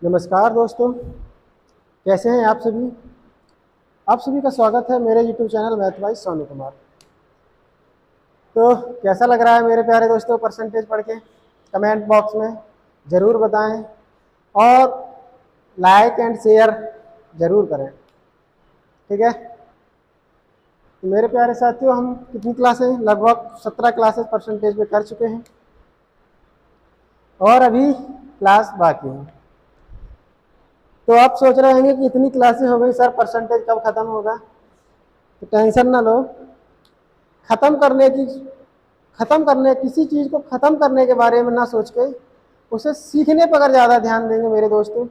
नमस्कार दोस्तों, कैसे हैं आप सभी। आप सभी का स्वागत है मेरे YouTube channel math bye Sonu Kumar. तो कैसा लग रहा है मेरे प्यारे दोस्तों परसेंटेज पढ़ के, कमेंट बॉक्स में ज़रूर बताएं और लाइक एंड शेयर ज़रूर करें। ठीक है, तो मेरे प्यारे साथियों, हम कितनी क्लासें, लगभग 17 क्लासेस परसेंटेज में कर चुके हैं और अभी क्लास बाकी है। तो आप सोच रहे होंगे कि इतनी क्लासेस हो गई सर, परसेंटेज कब ख़त्म होगा। तो टेंशन ना लो। किसी चीज़ को ख़त्म करने के बारे में ना सोच के उसे सीखने पर अगर ज़्यादा ध्यान देंगे मेरे दोस्तों,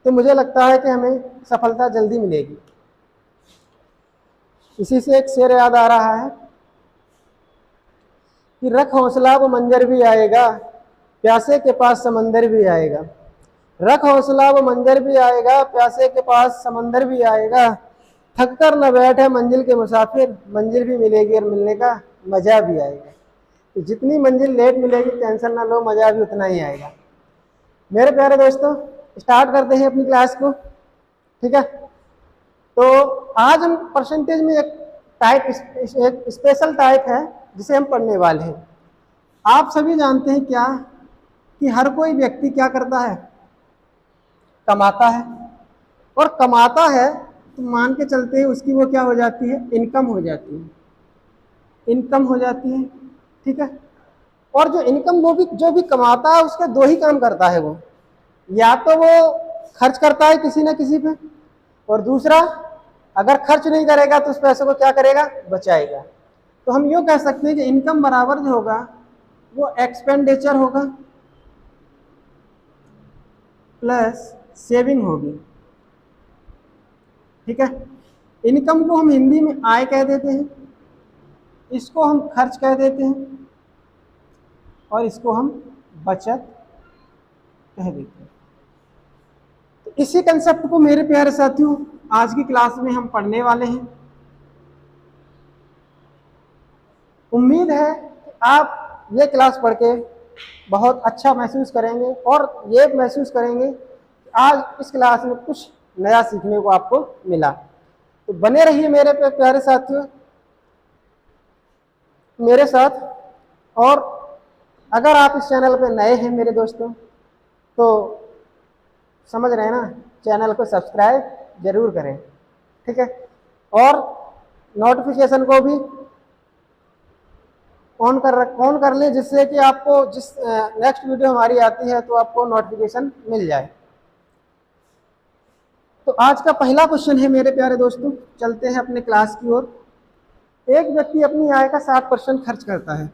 तो मुझे लगता है कि हमें सफलता जल्दी मिलेगी। इसी से एक शेर याद आ रहा है कि रख हौसला वो मंजर भी आएगा, प्यासे के पास समंदर भी आएगा। रख हौसला वो मंजर भी आएगा, प्यासे के पास समंदर भी आएगा। थक कर न बैठे मंजिल के मुसाफिर, मंजिल भी मिलेगी और मिलने का मजा भी आएगा। तो जितनी मंजिल लेट मिलेगी टेंशन ना लो, मजा भी उतना ही आएगा। मेरे प्यारे दोस्तों, स्टार्ट करते हैं अपनी क्लास को। ठीक है, तो आज हम परसेंटेज में एक स्पेशल टाइप है जिसे हम पढ़ने वाले हैं। आप सभी जानते हैं क्या कि हर कोई व्यक्ति क्या करता है, कमाता है। और कमाता है तो मान के चलते हैं उसकी वो क्या हो जाती है, इनकम हो जाती है। इनकम हो जाती है, ठीक है। और जो इनकम जो भी कमाता है उसके दो ही काम करता है वो, या तो वो खर्च करता है किसी ना किसी पे, और दूसरा अगर खर्च नहीं करेगा तो उस पैसे को क्या करेगा, बचाएगा। तो हम यूँ कह सकते हैं कि इनकम बराबर जो होगा वो एक्सपेंडिचर होगा प्लस सेविंग होगी। ठीक है, इनकम को हम हिंदी में आय कह देते हैं, इसको हम खर्च कह देते हैं और इसको हम बचत कह देते हैं। तो इसी कंसेप्ट को मेरे प्यारे साथियों आज की क्लास में हम पढ़ने वाले हैं। उम्मीद है कि आप ये क्लास पढ़ के बहुत अच्छा महसूस करेंगे और ये महसूस करेंगे कि आज इस क्लास में कुछ नया सीखने को आपको मिला। तो बने रहिए मेरे प्यारे साथियों मेरे साथ। और अगर आप इस चैनल पे नए हैं मेरे दोस्तों, तो समझ रहे हैं ना, चैनल को सब्सक्राइब जरूर करें। ठीक है, और नोटिफिकेशन को भी ऑन कर लें, जिससे कि आपको जिस नेक्स्ट वीडियो हमारी आती है तो आपको नोटिफिकेशन मिल जाए। तो आज का पहला क्वेश्चन है मेरे प्यारे दोस्तों, चलते हैं अपने क्लास की ओर। एक व्यक्ति अपनी आय का 60% खर्च करता है।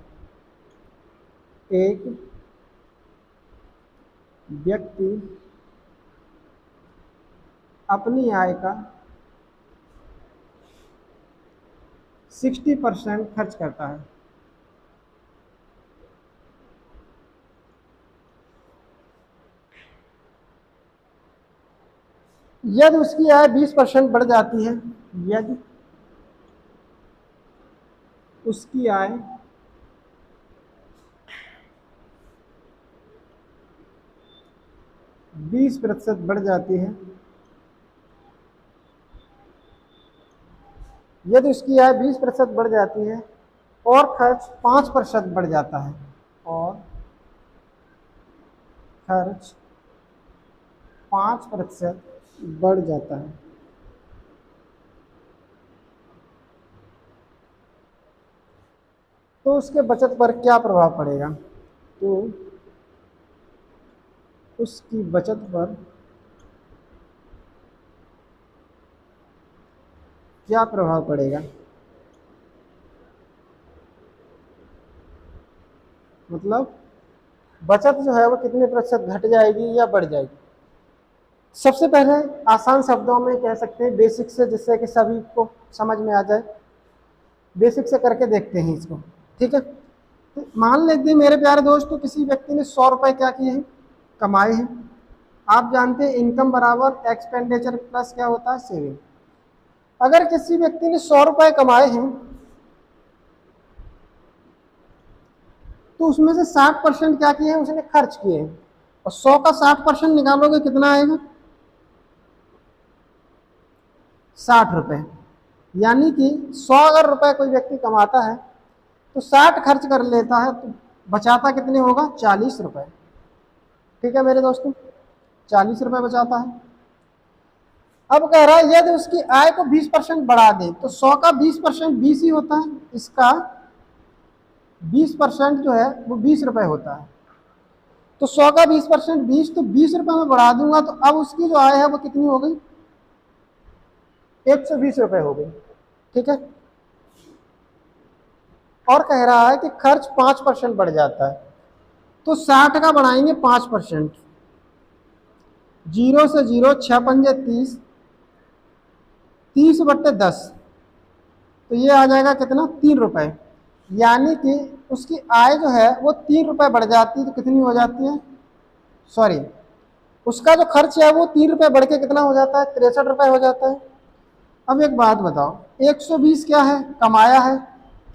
एक व्यक्ति अपनी आय का 60% खर्च करता है। यदि उसकी आय 20% बढ़ जाती है, यदि उसकी आय 20% बढ़ जाती है, यदि उसकी आय 20% बढ़ जाती है और खर्च 5% बढ़ जाता है, और खर्च 5% बढ़ जाता है, तो उसके बचत पर क्या प्रभाव पड़ेगा। तो उसकी बचत पर क्या प्रभाव पड़ेगा, मतलब बचत जो है वो कितने प्रतिशत घट जाएगी या बढ़ जाएगी। सबसे पहले आसान शब्दों में कह सकते हैं, बेसिक से, जिससे कि सभी को समझ में आ जाए। बेसिक से करके देखते हैं इसको। ठीक है, तो मान लेते हैं मेरे प्यारे दोस्तों, किसी व्यक्ति ने 100 रुपये क्या किए हैं, कमाए हैं। आप जानते हैं इनकम बराबर एक्सपेंडिचर प्लस क्या होता है, सेविंग। अगर किसी व्यक्ति ने 100 रुपये कमाए हैं तो उसमें से 60% क्या किए हैं, उसने खर्च किए हैं। और 100 का 60% निकालोगे कितना आएगा? 60 रुपये। यानी कि 100 अगर रुपए कोई व्यक्ति कमाता है तो 60 खर्च कर लेता है तो बचाता कितने होगा? 40 रुपए। ठीक है मेरे दोस्तों, 40 रुपए बचाता है। अब कह रहा है यदि उसकी आय को 20% बढ़ा दे तो 100 का 20% 20 ही होता है, इसका 20% जो है वो 20 रुपए होता है। तो 100 का 20% 20, तो 20 रुपए में बढ़ा दूंगा तो अब उसकी जो आय है वो कितनी हो गई? 120 रुपए हो गई। ठीक है। और कह रहा है कि खर्च 5% बढ़ जाता है तो 60 का बढ़ाएंगे 5%। 0 से 0, 6 पंजे 30, 30/10, तो ये आ जाएगा कितना? 3 रुपए। यानी कि उसकी आय जो है वो 3 रुपए बढ़ जाती है तो कितनी हो जाती है? सॉरी, उसका जो खर्च है वो 3 रुपए बढ़ के कितना हो जाता है? 63 रुपए हो जाता है। अब एक बात बताओ, 120 क्या है? कमाया है,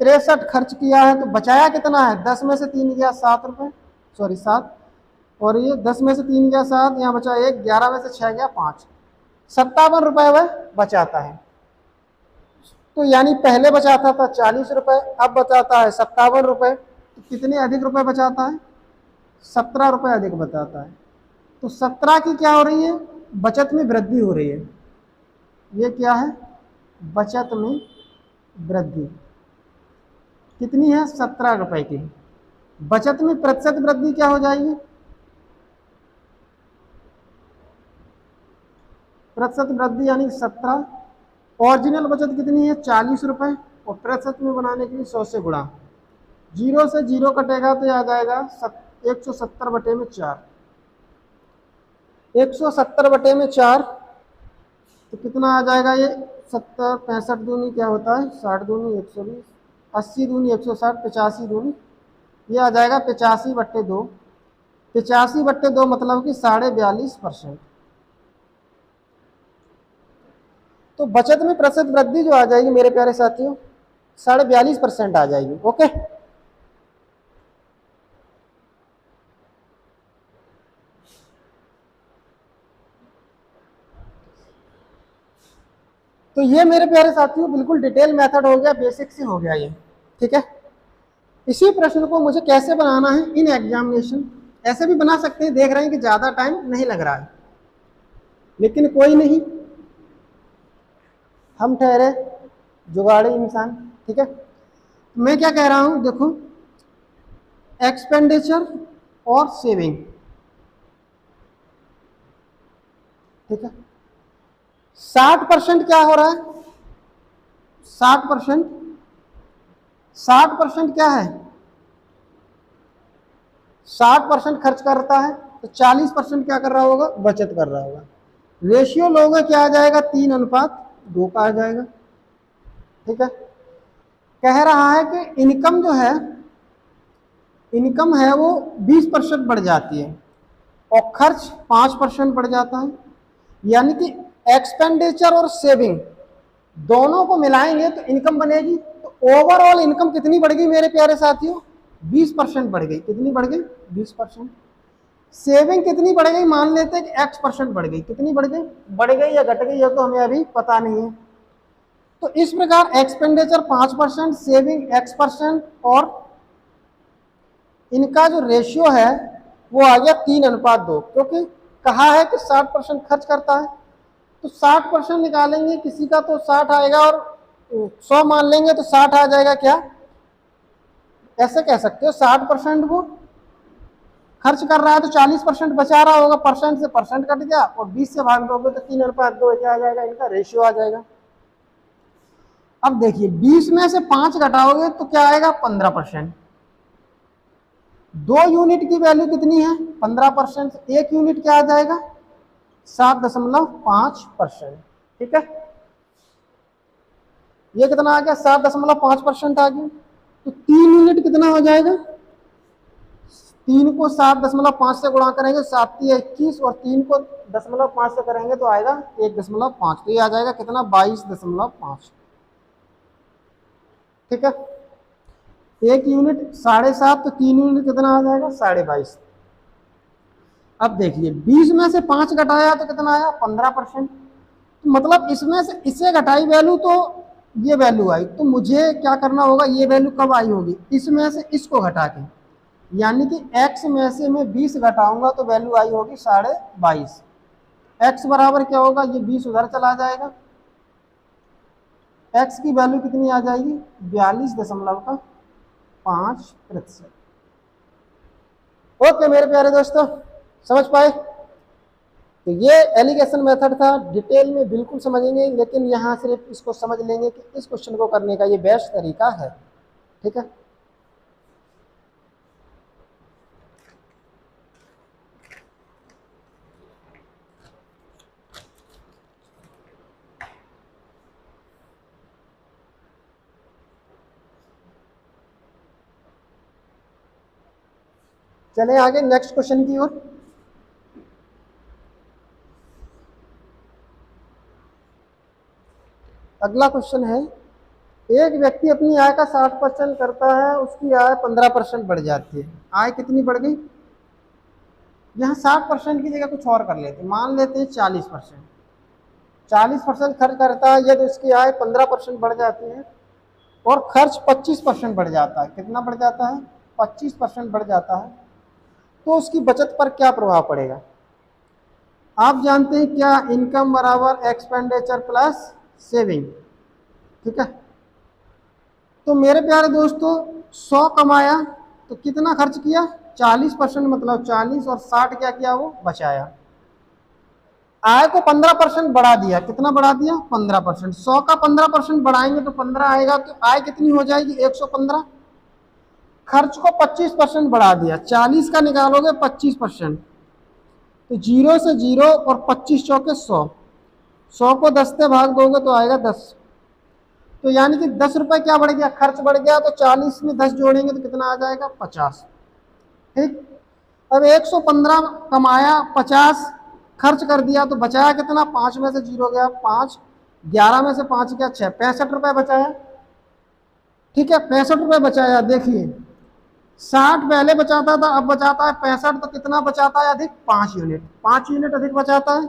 63 खर्च किया है, तो बचाया कितना है? 10 में से 3 गया 7 रुपए, सॉरी 7, और ये 10 में से 3 गया 7, यहाँ बचा 1, 11 में से 6 गया 5, 57 रुपए वह बचाता है। तो यानी पहले बचाता था 40 रुपए, अब बचाता है 57 रुपए, तो कितने अधिक रुपए बचाता है? 17 रुपए अधिक बचाता है। तो 17 की क्या हो रही है? बचत में वृद्धि हो रही है। ये क्या है? बचत में वृद्धि। कितनी है? 17 रुपए की। बचत में प्रतिशत वृद्धि क्या हो जाएगी? प्रतिशत वृद्धि यानी 17। ओरिजिनल बचत कितनी है? 40 रुपए, और प्रतिशत में बनाने के लिए 100 से गुणा। 0 से 0 कटेगा तो आ जाएगा 170/4। 170/4 तो कितना आ जाएगा? ये 70, 65 दूनी क्या होता है? 60 दूनी 120, 80 दूनी 160, 85 दूनी, ये आ जाएगा 85/2। 85/2 मतलब कि 42.5%। तो बचत में प्रतिशत वृद्धि जो आ जाएगी मेरे प्यारे साथियों, 42.5% आ जाएगी। ओके, तो ये मेरे प्यारे साथियों बिल्कुल डिटेल मेथड हो गया, बेसिक से हो गया ये। ठीक है। इसी प्रश्न को मुझे कैसे बनाना है इन एग्जामिनेशन, ऐसे भी बना सकते हैं, देख रहे हैं कि ज्यादा टाइम नहीं लग रहा है, लेकिन कोई नहीं, हम ठहरे जुगाड़ी इंसान। ठीक है। मैं क्या कह रहा हूं, देखो, एक्सपेंडिचर और सेविंग। ठीक है। 60% क्या हो रहा है? 60%, 60% क्या है? 60% खर्च करता है तो 40% क्या कर रहा होगा? बचत कर रहा होगा। रेशियो लोगे क्या आ जाएगा? 3:2 का आ जाएगा। ठीक है। कह रहा है कि इनकम जो है, इनकम है वो 20% बढ़ जाती है और खर्च 5% बढ़ जाता है। यानी कि एक्सपेंडिचर और सेविंग दोनों को मिलाएंगे तो इनकम बनेगी। तो ओवरऑल इनकम कितनी बढ़ गई मेरे प्यारे साथियों? 20% बढ़ गई। कितनी बढ़ गई? 20%। सेविंग कितनी बढ़ गई? मान लेते हैं कि X% बढ़ गई। कितनी बढ़ गई? बढ़ गई या घट गई है तो हमें अभी पता नहीं है। तो इस प्रकार एक्सपेंडिचर 5%, सेविंग X%, और इनका जो रेशियो है वो आ गया 3:2, क्योंकि कहा है कि 60% खर्च करता है तो 60% निकालेंगे, किसी का तो 60 आएगा और 100 मान लेंगे तो 60 आ जाएगा। क्या ऐसे कह सकते हो? 60% वो खर्च कर रहा है तो 40% बचा रहा होगा, परसेंट से परसेंट कट गया, और 20 से भाग दोगे तो 3:2 क्या आ जाएगा? इनका रेशियो आ जाएगा। अब देखिए 20 में से 5 घटाओगे तो क्या आएगा? 15%। 2 यूनिट की वैल्यू कितनी है? 15%। 1 यूनिट क्या आ जाएगा? 7.5%। ठीक है। ये कितना आ गया? 7.5% आ गया। तो 3 यूनिट कितना हो जाएगा? 3 को 7.5 से गुणा करेंगे, 7 21, और 3 को 0.5 से करेंगे तो आएगा 1.5। तो ये आ जाएगा कितना? 22.5। ठीक है। 1 यूनिट 7.5, तो 3 यूनिट कितना आ जाएगा? 22.5। अब देखिए 20 में से 5 घटाया तो कितना आया 15%। तो मतलब इसमें से इससे घटाई वैल्यू तो ये वैल्यू आई, तो मुझे क्या करना होगा, ये वैल्यू कब आई होगी, इसमें से इसको घटा के, यानी कि x में से मैं 20 घटाऊंगा तो वैल्यू आई होगी 22.5। x बराबर क्या होगा, ये 20 उधर चला जाएगा, x की वैल्यू कितनी आ जाएगी 42.5%। ओके मेरे प्यारे दोस्तों, समझ पाए। तो ये एलिगेशन मेथड था, डिटेल में बिल्कुल समझेंगे, लेकिन यहाँ सिर्फ इसको समझ लेंगे कि इस क्वेश्चन को करने का ये बेस्ट तरीका है। ठीक है, चले आगे नेक्स्ट क्वेश्चन की ओर। अगला क्वेश्चन है, एक व्यक्ति अपनी आय का 60% करता है, उसकी आय 15% बढ़ जाती है। आय कितनी बढ़ गई, यहाँ 60% की जगह कुछ और कर लेते हैं, मान लेते हैं 40%। 40% खर्च करता है यदि उसकी आय 15% बढ़ जाती है और खर्च 25% बढ़ जाता है। कितना बढ़ जाता है, 25% बढ़ जाता है, तो उसकी बचत पर क्या प्रभाव पड़ेगा। आप जानते हैं क्या, इनकम बराबर एक्सपेंडिचर प्लस सेविंग। ठीक है, तो मेरे प्यारे दोस्तों 100 कमाया तो कितना खर्च किया 40%, मतलब 40, और 60 क्या किया, वो बचाया। आय को 15% बढ़ा दिया, कितना बढ़ा दिया 15%। 100 का 15% बढ़ाएंगे तो 15 आएगा, तो आय कितनी हो जाएगी 115। खर्च को 25% बढ़ा दिया, 40 का निकालोगे 25%, तो 0 से 0 और 25 चौके 100, 100 को 10 से भाग दोगे तो आएगा 10। तो यानी कि 10 रुपए क्या बढ़ गया, खर्च बढ़ गया, तो 40 में 10 जोड़ेंगे तो कितना आ जाएगा 50। ठीक, अब 115 कमाया, 50 खर्च कर दिया, तो बचाया कितना, 5 में से 0 गया 5, 11 में से 5 गया 6, 65 रुपए बचाया। ठीक है, 65 रुपए बचाया। देखिए 60 पहले बचाता था, अब बचाता है 65, तो कितना बचाता है अधिक, 5 यूनिट, 5 यूनिट अधिक बचाता है।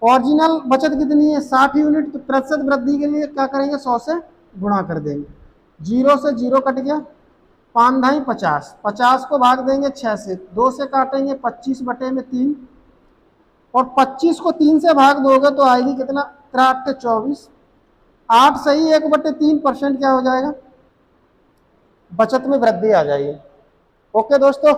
ओरिजिनल बचत कितनी है 60 यूनिट, तो प्रतिशत वृद्धि के लिए क्या करेंगे 100 से गुणा कर देंगे, 0 से 0 कट गया, 5 ढाई 50, 50 को भाग देंगे 6 से, 2 से काटेंगे 25 बटे में 3, और 25 को 3 से भाग दोगे तो आएगी कितना 3 24, 8 सही 1/3% क्या हो जाएगा, बचत में वृद्धि आ जाएगी। ओके दोस्तों,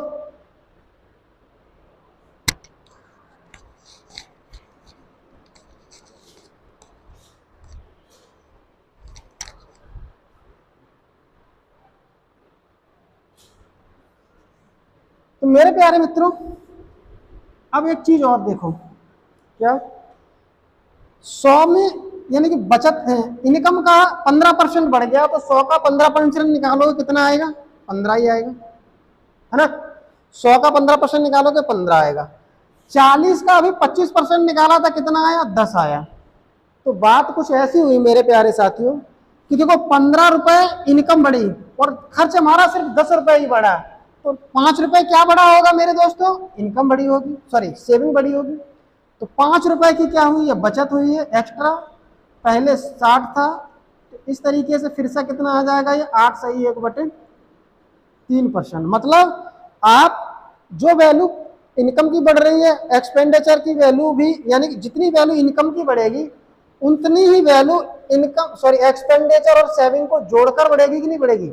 तो मेरे प्यारे मित्रों अब एक चीज और देखो, क्या 100 में यानी कि बचत है, इनकम का 15% बढ़ गया, तो 100 का 15% निकालोगे कितना आएगा 15 ही आएगा, है ना। 100 का 15% निकालोगे 15 आएगा। 40 का अभी 25% निकाला था, कितना आया 10 आया। तो बात कुछ ऐसी हुई मेरे प्यारे साथियों कि देखो 15 रुपए इनकम बढ़ी और खर्च हमारा सिर्फ 10 रुपए ही बढ़ा, तो 5 रुपए क्या बढ़ा होगा मेरे दोस्तों, इनकम बढ़ी होगी, सॉरी सेविंग बढ़ी होगी। तो 5 रुपए की क्या हुई है, बचत हुई है एक्स्ट्रा। पहले 60 था, तो इस तरीके से फिर से कितना आ जाएगा, ये 8 सही 1/3%। मतलब आप जो वैल्यू इनकम की बढ़ रही है, एक्सपेंडिचर की वैल्यू भी, यानी कि जितनी वैल्यू इनकम की बढ़ेगी उतनी ही वैल्यू इनकम सॉरी एक्सपेंडिचर और सेविंग को जोड़कर बढ़ेगी कि नहीं बढ़ेगी,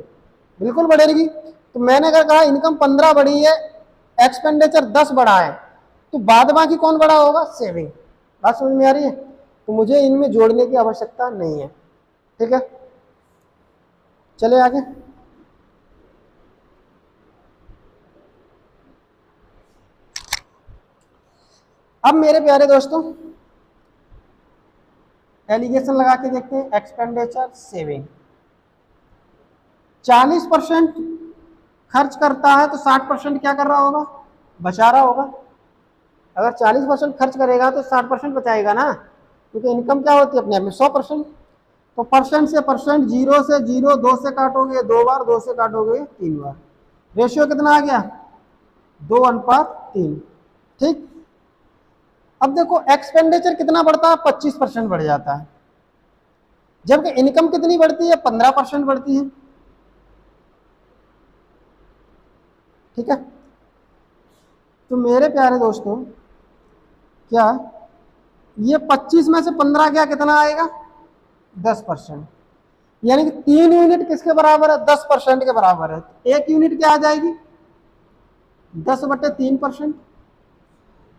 बिल्कुल बढ़ेगी। तो मैंने अगर कहा इनकम 15 बढ़ी है, एक्सपेंडिचर 10 बढ़ा है, तो बाद बाकी कौन बड़ा होगा, सेविंग। बात समझ में आ रही है। तो मुझे इनमें जोड़ने की आवश्यकता नहीं है। ठीक है, चले आगे। अब मेरे प्यारे दोस्तों एलिगेशन लगा के देखते हैं, एक्सपेंडिचर सेविंग। 40% खर्च करता है तो 60% क्या कर रहा होगा, बचा रहा होगा। अगर 40% खर्च करेगा तो 60% बचाएगा ना, क्योंकि इनकम क्या होती है अपने आप में 100%। तो परसेंट से परसेंट, 0 से 0, 2 से काटोगे 2 बार, 2 से काटोगे 3 बार, रेशियो कितना आ गया 2:3। ठीक। अब देखो एक्सपेंडिचर कितना बढ़ता है, 25% बढ़ जाता है, जबकि इनकम कितनी बढ़ती है, 15% बढ़ती है। ठीक है, तो मेरे प्यारे दोस्तों क्या ये 25 में से 15 क्या कितना आएगा, 10%। यानी कि 3 यूनिट किसके बराबर है, 10% के बराबर है। तो 1 यूनिट क्या आ जाएगी, 10/3%।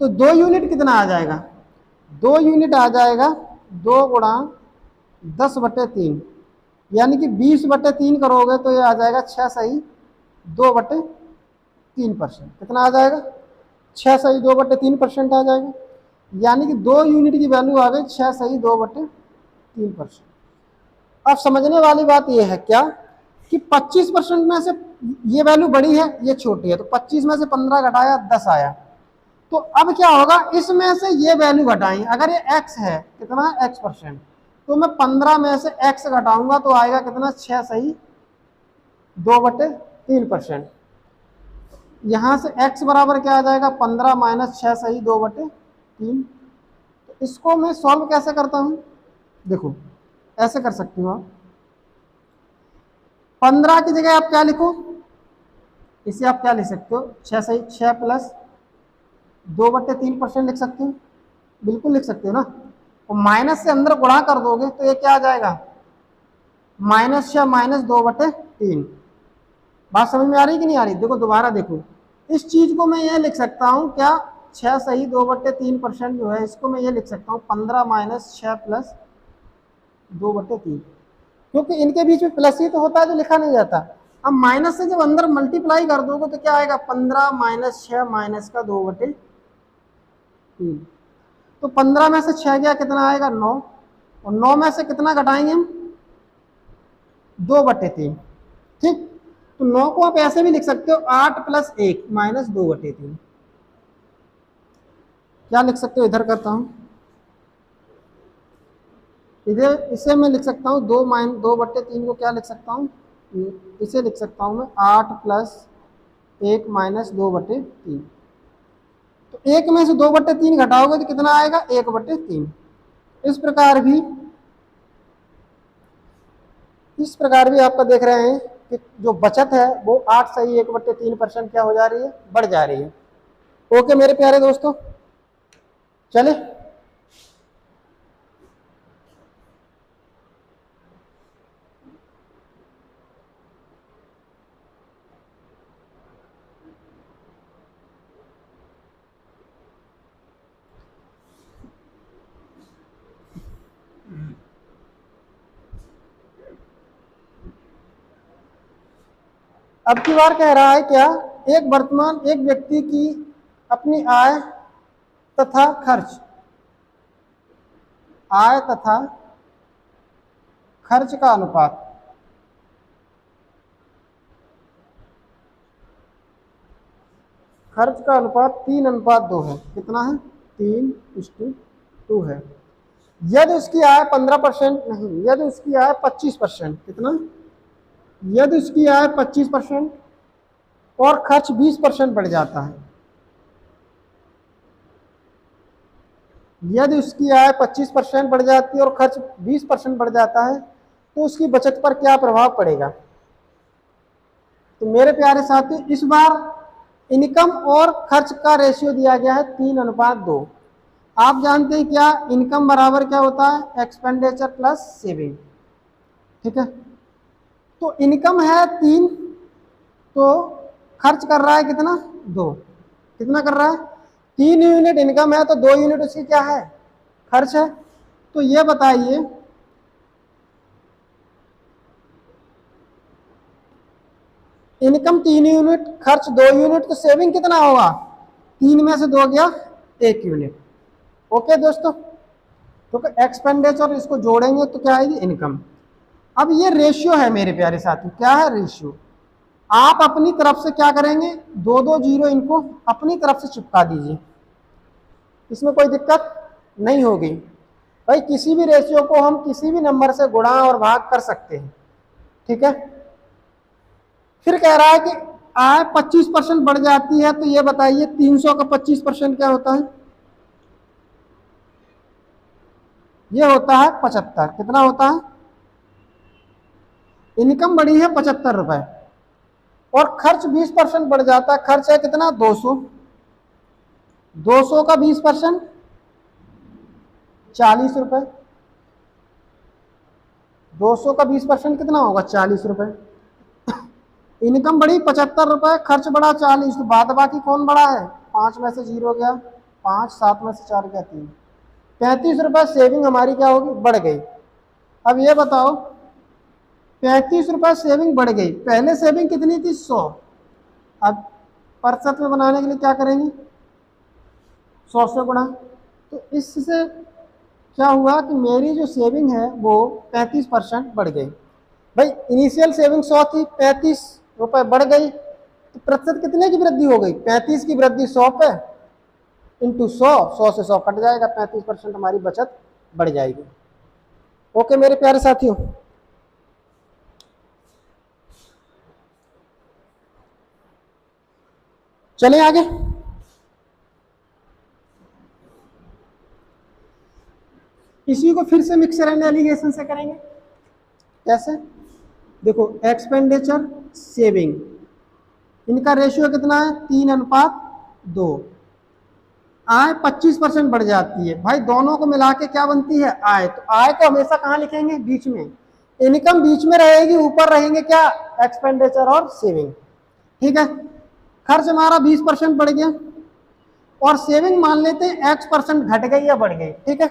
तो 2 यूनिट कितना आ जाएगा, 2 यूनिट आ जाएगा 2 गुणा 10/3, यानी कि 20/3 करोगे तो ये आ जाएगा 6 सही 2/3%। कितना आ जाएगा, 6 सही 2/3% आ जाएगा। यानी कि 2 यूनिट की वैल्यू आ गई 6 सही 2/3%। अब समझने वाली बात यह है क्या कि 25% में से ये वैल्यू बड़ी है, ये छोटी है, तो 25 में से 15 घटाया 10 आया। तो अब क्या होगा, इसमें से ये वैल्यू घटाएंगे। अगर ये x है, कितना x%, तो मैं 15 में से x घटाऊंगा तो आएगा कितना, 6 सही 2/3%। यहां से x बराबर क्या आ जाएगा, 15 माइनस 6 सही 2/3। तो इसको मैं सॉल्व कैसे करता हूं, देखो ऐसे कर सकती हूँ आप। 15 की जगह आप क्या लिखो, इसे आप क्या लिख सकते हो, 6 सही 6 प्लस 2/3% लिख सकते हो, बिल्कुल लिख सकते हो ना। और माइनस से अंदर गुणा कर दोगे तो ये क्या आ जाएगा, -6 माइनस 2/3। बात समझ में आ रही कि नहीं आ रही, देखो दोबारा देखो, इस चीज को मैं ये लिख सकता हूँ क्या, 6 सही 2/3% जो है, इसको मैं ये लिख सकता हूँ 15 माइनस 6 प्लस 2/3, क्योंकि इनके बीच में प्लस ही तो होता है जो लिखा नहीं जाता। अब माइनस से जब अंदर मल्टीप्लाई कर दोगे तो क्या आएगा, 15 माइनस 6 माइनस का 2/3। तो 15 में से 6 गया, कितना आएगा 9, और 9 में से कितना घटाएंगे हम, 2/3। ठीक, तो 9 को आप ऐसे भी लिख सकते हो 8 प्लस 1 माइनस 2/3। क्या लिख सकते हो, इधर करता हूं, इधर इसे मैं लिख सकता हूँ 2/3 को क्या लिख सकता हूँ, इसे लिख सकता हूँ मैं 8 प्लस 1 माइनस 2/3। तो 1 में से 2/3 घटाओगे तो कितना आएगा, 1/3। इस प्रकार भी आपका देख रहे हैं कि जो बचत है वो 8 सही 1/3% क्या हो जा रही है, बढ़ जा रही है। ओके मेरे प्यारे दोस्तों, चले अब की बार कह रहा है क्या, एक व्यक्ति की अपनी आय तथा खर्च, आय तथा खर्च का अनुपात खर्च का अनुपात 3:2 है। कितना है, 3:2 है। यदि उसकी आय 15% नहीं, यदि उसकी आय 25%, कितना, यदि उसकी आय 25% और खर्च 20% बढ़ जाता है, यदि उसकी आय 25% बढ़ जाती है और खर्च 20% बढ़ जाता है तो उसकी बचत पर क्या प्रभाव पड़ेगा। तो मेरे प्यारे साथियों, इस बार इनकम और खर्च का रेशियो दिया गया है 3:2। आप जानते हैं क्या, इनकम बराबर क्या होता है, एक्सपेंडिचर प्लस सेविंग। ठीक है, तो इनकम है 3, तो खर्च कर रहा है कितना, 2। कितना कर रहा है, 3 यूनिट इनकम है तो 2 यूनिट उसकी क्या है, खर्च है। तो ये बताइए, इनकम 3 यूनिट, खर्च 2 यूनिट, तो सेविंग कितना होगा, 3 में से 2 गया 1 यूनिट। ओके दोस्तों, तो एक्सपेंडिचर इसको जोड़ेंगे तो क्या आएगी, इनकम। अब ये रेशियो है मेरे प्यारे साथी, क्या है, रेशियो। आप अपनी तरफ से क्या करेंगे, 2 जीरो इनको अपनी तरफ से चिपका दीजिए, इसमें कोई दिक्कत नहीं होगी। भाई किसी भी रेशियो को हम किसी भी नंबर से गुणा और भाग कर सकते हैं। ठीक है, फिर कह रहा है कि आय 25% बढ़ जाती है, तो ये बताइए 300 का 25% क्या होता है? ये होता है 75। कितना होता है? इनकम बढ़ी है 75 रुपए और खर्च 20% बढ़ जाता है। खर्च है कितना? 200। 200 का 20% 40 रुपए। 200 का 20% कितना होगा? 40 रुपए। इनकम बढ़ी 75 रुपए, खर्च बढ़ा 40, तो बाद बाकी कौन बढ़ा है? 5 में से 0 गया 5, 7 में से 4 गया 3। 35 रुपए सेविंग हमारी क्या होगी? बढ़ गई। अब ये बताओ, 35 रुपए सेविंग बढ़ गई, पहले सेविंग कितनी थी? 100। अब प्रतिशत में बनाने के लिए क्या करेंगे? 100 से गुणा। तो इससे क्या हुआ कि मेरी जो सेविंग है वो 35% बढ़ गई। भाई इनिशियल सेविंग 100 थी, 35 रुपए बढ़ गई, तो प्रतिशत कितने की वृद्धि हो गई? 35 की वृद्धि 100 पे इंटू 100, 100 से 100 कट जाएगा, 35% हमारी बचत बढ़ जाएगी। ओके मेरे प्यारे साथियों, चलें आगे। इसी को फिर से मिक्सर एंड एलिगेशन से करेंगे। कैसे? देखो, एक्सपेंडिचर सेविंग, इनका रेशियो कितना है? 3:2। आय 25% बढ़ जाती है। भाई दोनों को मिला के क्या बनती है? आय। तो आय को हमेशा कहाँ लिखेंगे? बीच में। इनकम बीच में रहेगी, ऊपर रहेंगे क्या? एक्सपेंडिचर और सेविंग। ठीक है। खर्च हमारा 20% बढ़ गया और सेविंग मान लेते हैं X% घट गई या बढ़ गई। ठीक है।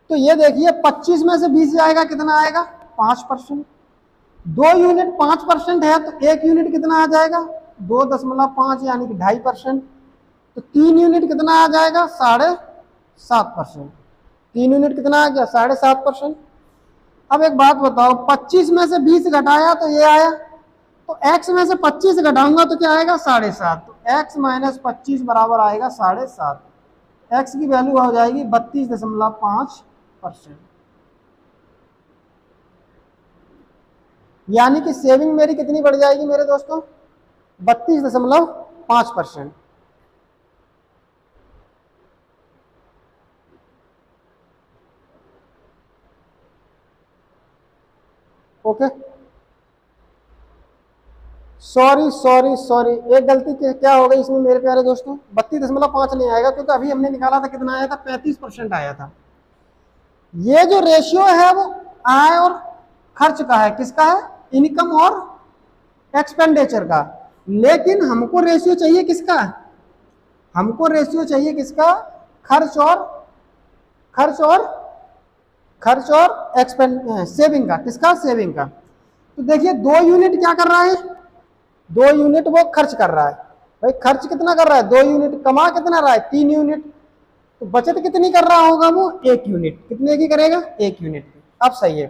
तो ये देखिए 25 में से 20 जाएगा, कितना आएगा? 5%। 2 यूनिट 5% है तो 1 यूनिट कितना आ जाएगा? 2.5 यानी कि 2.5%। तो 3 यूनिट कितना आ जाएगा? 7.5%। 3 यूनिट कितना आ गया? 7.5%। अब एक बात बताओ, 25 में से 20 घटाया तो ये आया, तो x में से 25 घटाऊंगा तो क्या आएगा? 7.5। तो x माइनस 25 बराबर आएगा 7.5। x की वैल्यू हो जाएगी 32.5%। यानी कि सेविंग मेरी कितनी बढ़ जाएगी मेरे दोस्तों? 32.5%। ओके, सॉरी सॉरी सॉरी, एक गलती क्या हो गई इसमें मेरे प्यारे दोस्तों? 32.5 नहीं आएगा, क्योंकि अभी हमने निकाला था, कितना आया था? 35% आया था। ये जो रेशियो है वो आय और खर्च का है। किसका है? इनकम और एक्सपेंडिचर का। लेकिन हमको रेशियो चाहिए किसका? हमको रेशियो चाहिए किसका? खर्च और खर्च और खर्च और सेविंग का। किसका? सेविंग का। तो देखिए 2 यूनिट क्या कर रहा है? 2 यूनिट वो खर्च कर रहा है। भाई खर्च कितना कर रहा है? 2 यूनिट। कमा कितना रहा है? 3 यूनिट। तो बचत कितनी कर रहा होगा वो? 1 यूनिट। कितने की करेगा? 1 यूनिट की। अब सही है,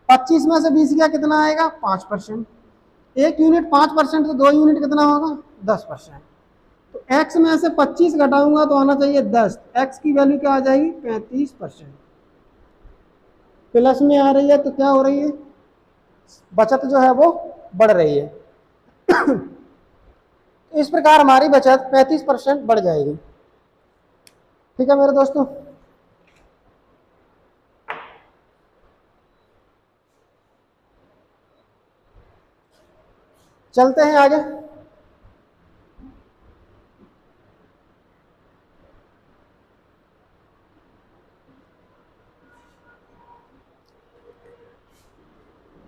25 में से 20 गया, कितना आएगा? 5%। 1 यूनिट 5%, तो 2 यूनिट कितना होगा? 10%। तो x में से 25 घटाऊंगा तो आना चाहिए 10। x की वैल्यू क्या आ जाएगी? 35%। प्लस में आ रही है तो क्या हो रही है? बचत जो है वो बढ़ रही है। इस प्रकार हमारी बचत 35% बढ़ जाएगी। ठीक है मेरे दोस्तों, चलते हैं आगे।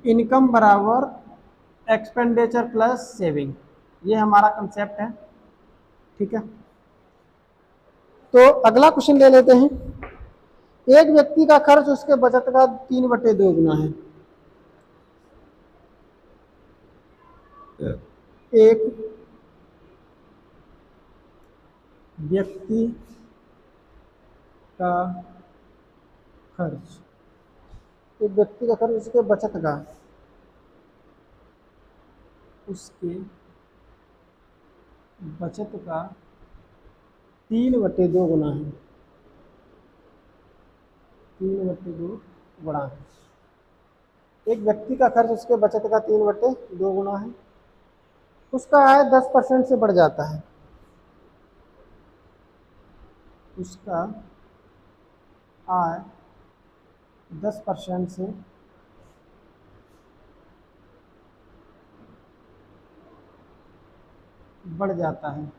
इनकम बराबर एक्सपेंडिचर प्लस सेविंग, ये हमारा कंसेप्ट है। ठीक है, तो अगला क्वेश्चन ले लेते हैं। एक व्यक्ति का खर्च उसके बचत का 3/2 गुना है। एक व्यक्ति का खर्च, एक व्यक्ति का खर्च उसके बचत का, उसके बचत का 3/2 गुना है। 3/2 गुणा है। एक व्यक्ति का खर्च उसके बचत का 3/2 गुना है। उसका आय 10% से बढ़ जाता है। उसका आय 10% से बढ़ जाता है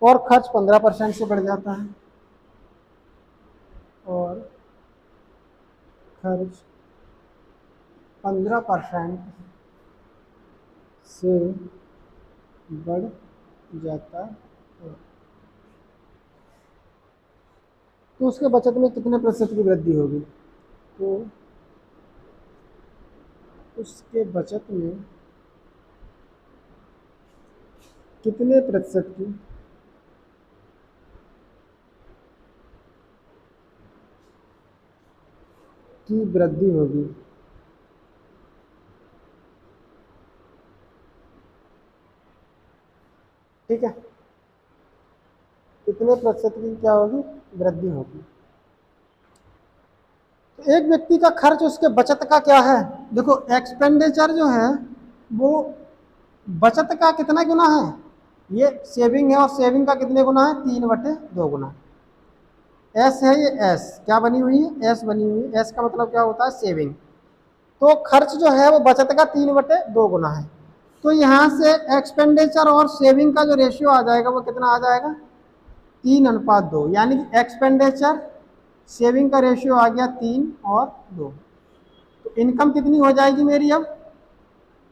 और खर्च 15% से बढ़ जाता है। और खर्च 15% से बढ़ जाता है तो उसके बचत में कितने प्रतिशत की वृद्धि होगी? तो उसके बचत में कितने प्रतिशत की वृद्धि होगी? ठीक है, कितने प्रतिशत की क्या होगी? वृद्धि होगी। तो एक व्यक्ति का खर्च उसके बचत का क्या है? देखो, एक्सपेंडिचर जो है वो बचत का कितना गुना है? ये सेविंग है और सेविंग का कितने गुना है? 3/2 गुना। एस है, ये एस क्या बनी हुई है? एस बनी हुई है। एस का मतलब क्या होता है? सेविंग। तो खर्च जो है वो बचत का 3/2 गुना है। तो यहाँ से एक्सपेंडिचर और सेविंग का जो रेशियो आ जाएगा वो कितना आ जाएगा? 3:2। यानी कि एक्सपेंडिचर सेविंग का रेशियो आ गया 3:2। तो इनकम कितनी हो जाएगी मेरी? अब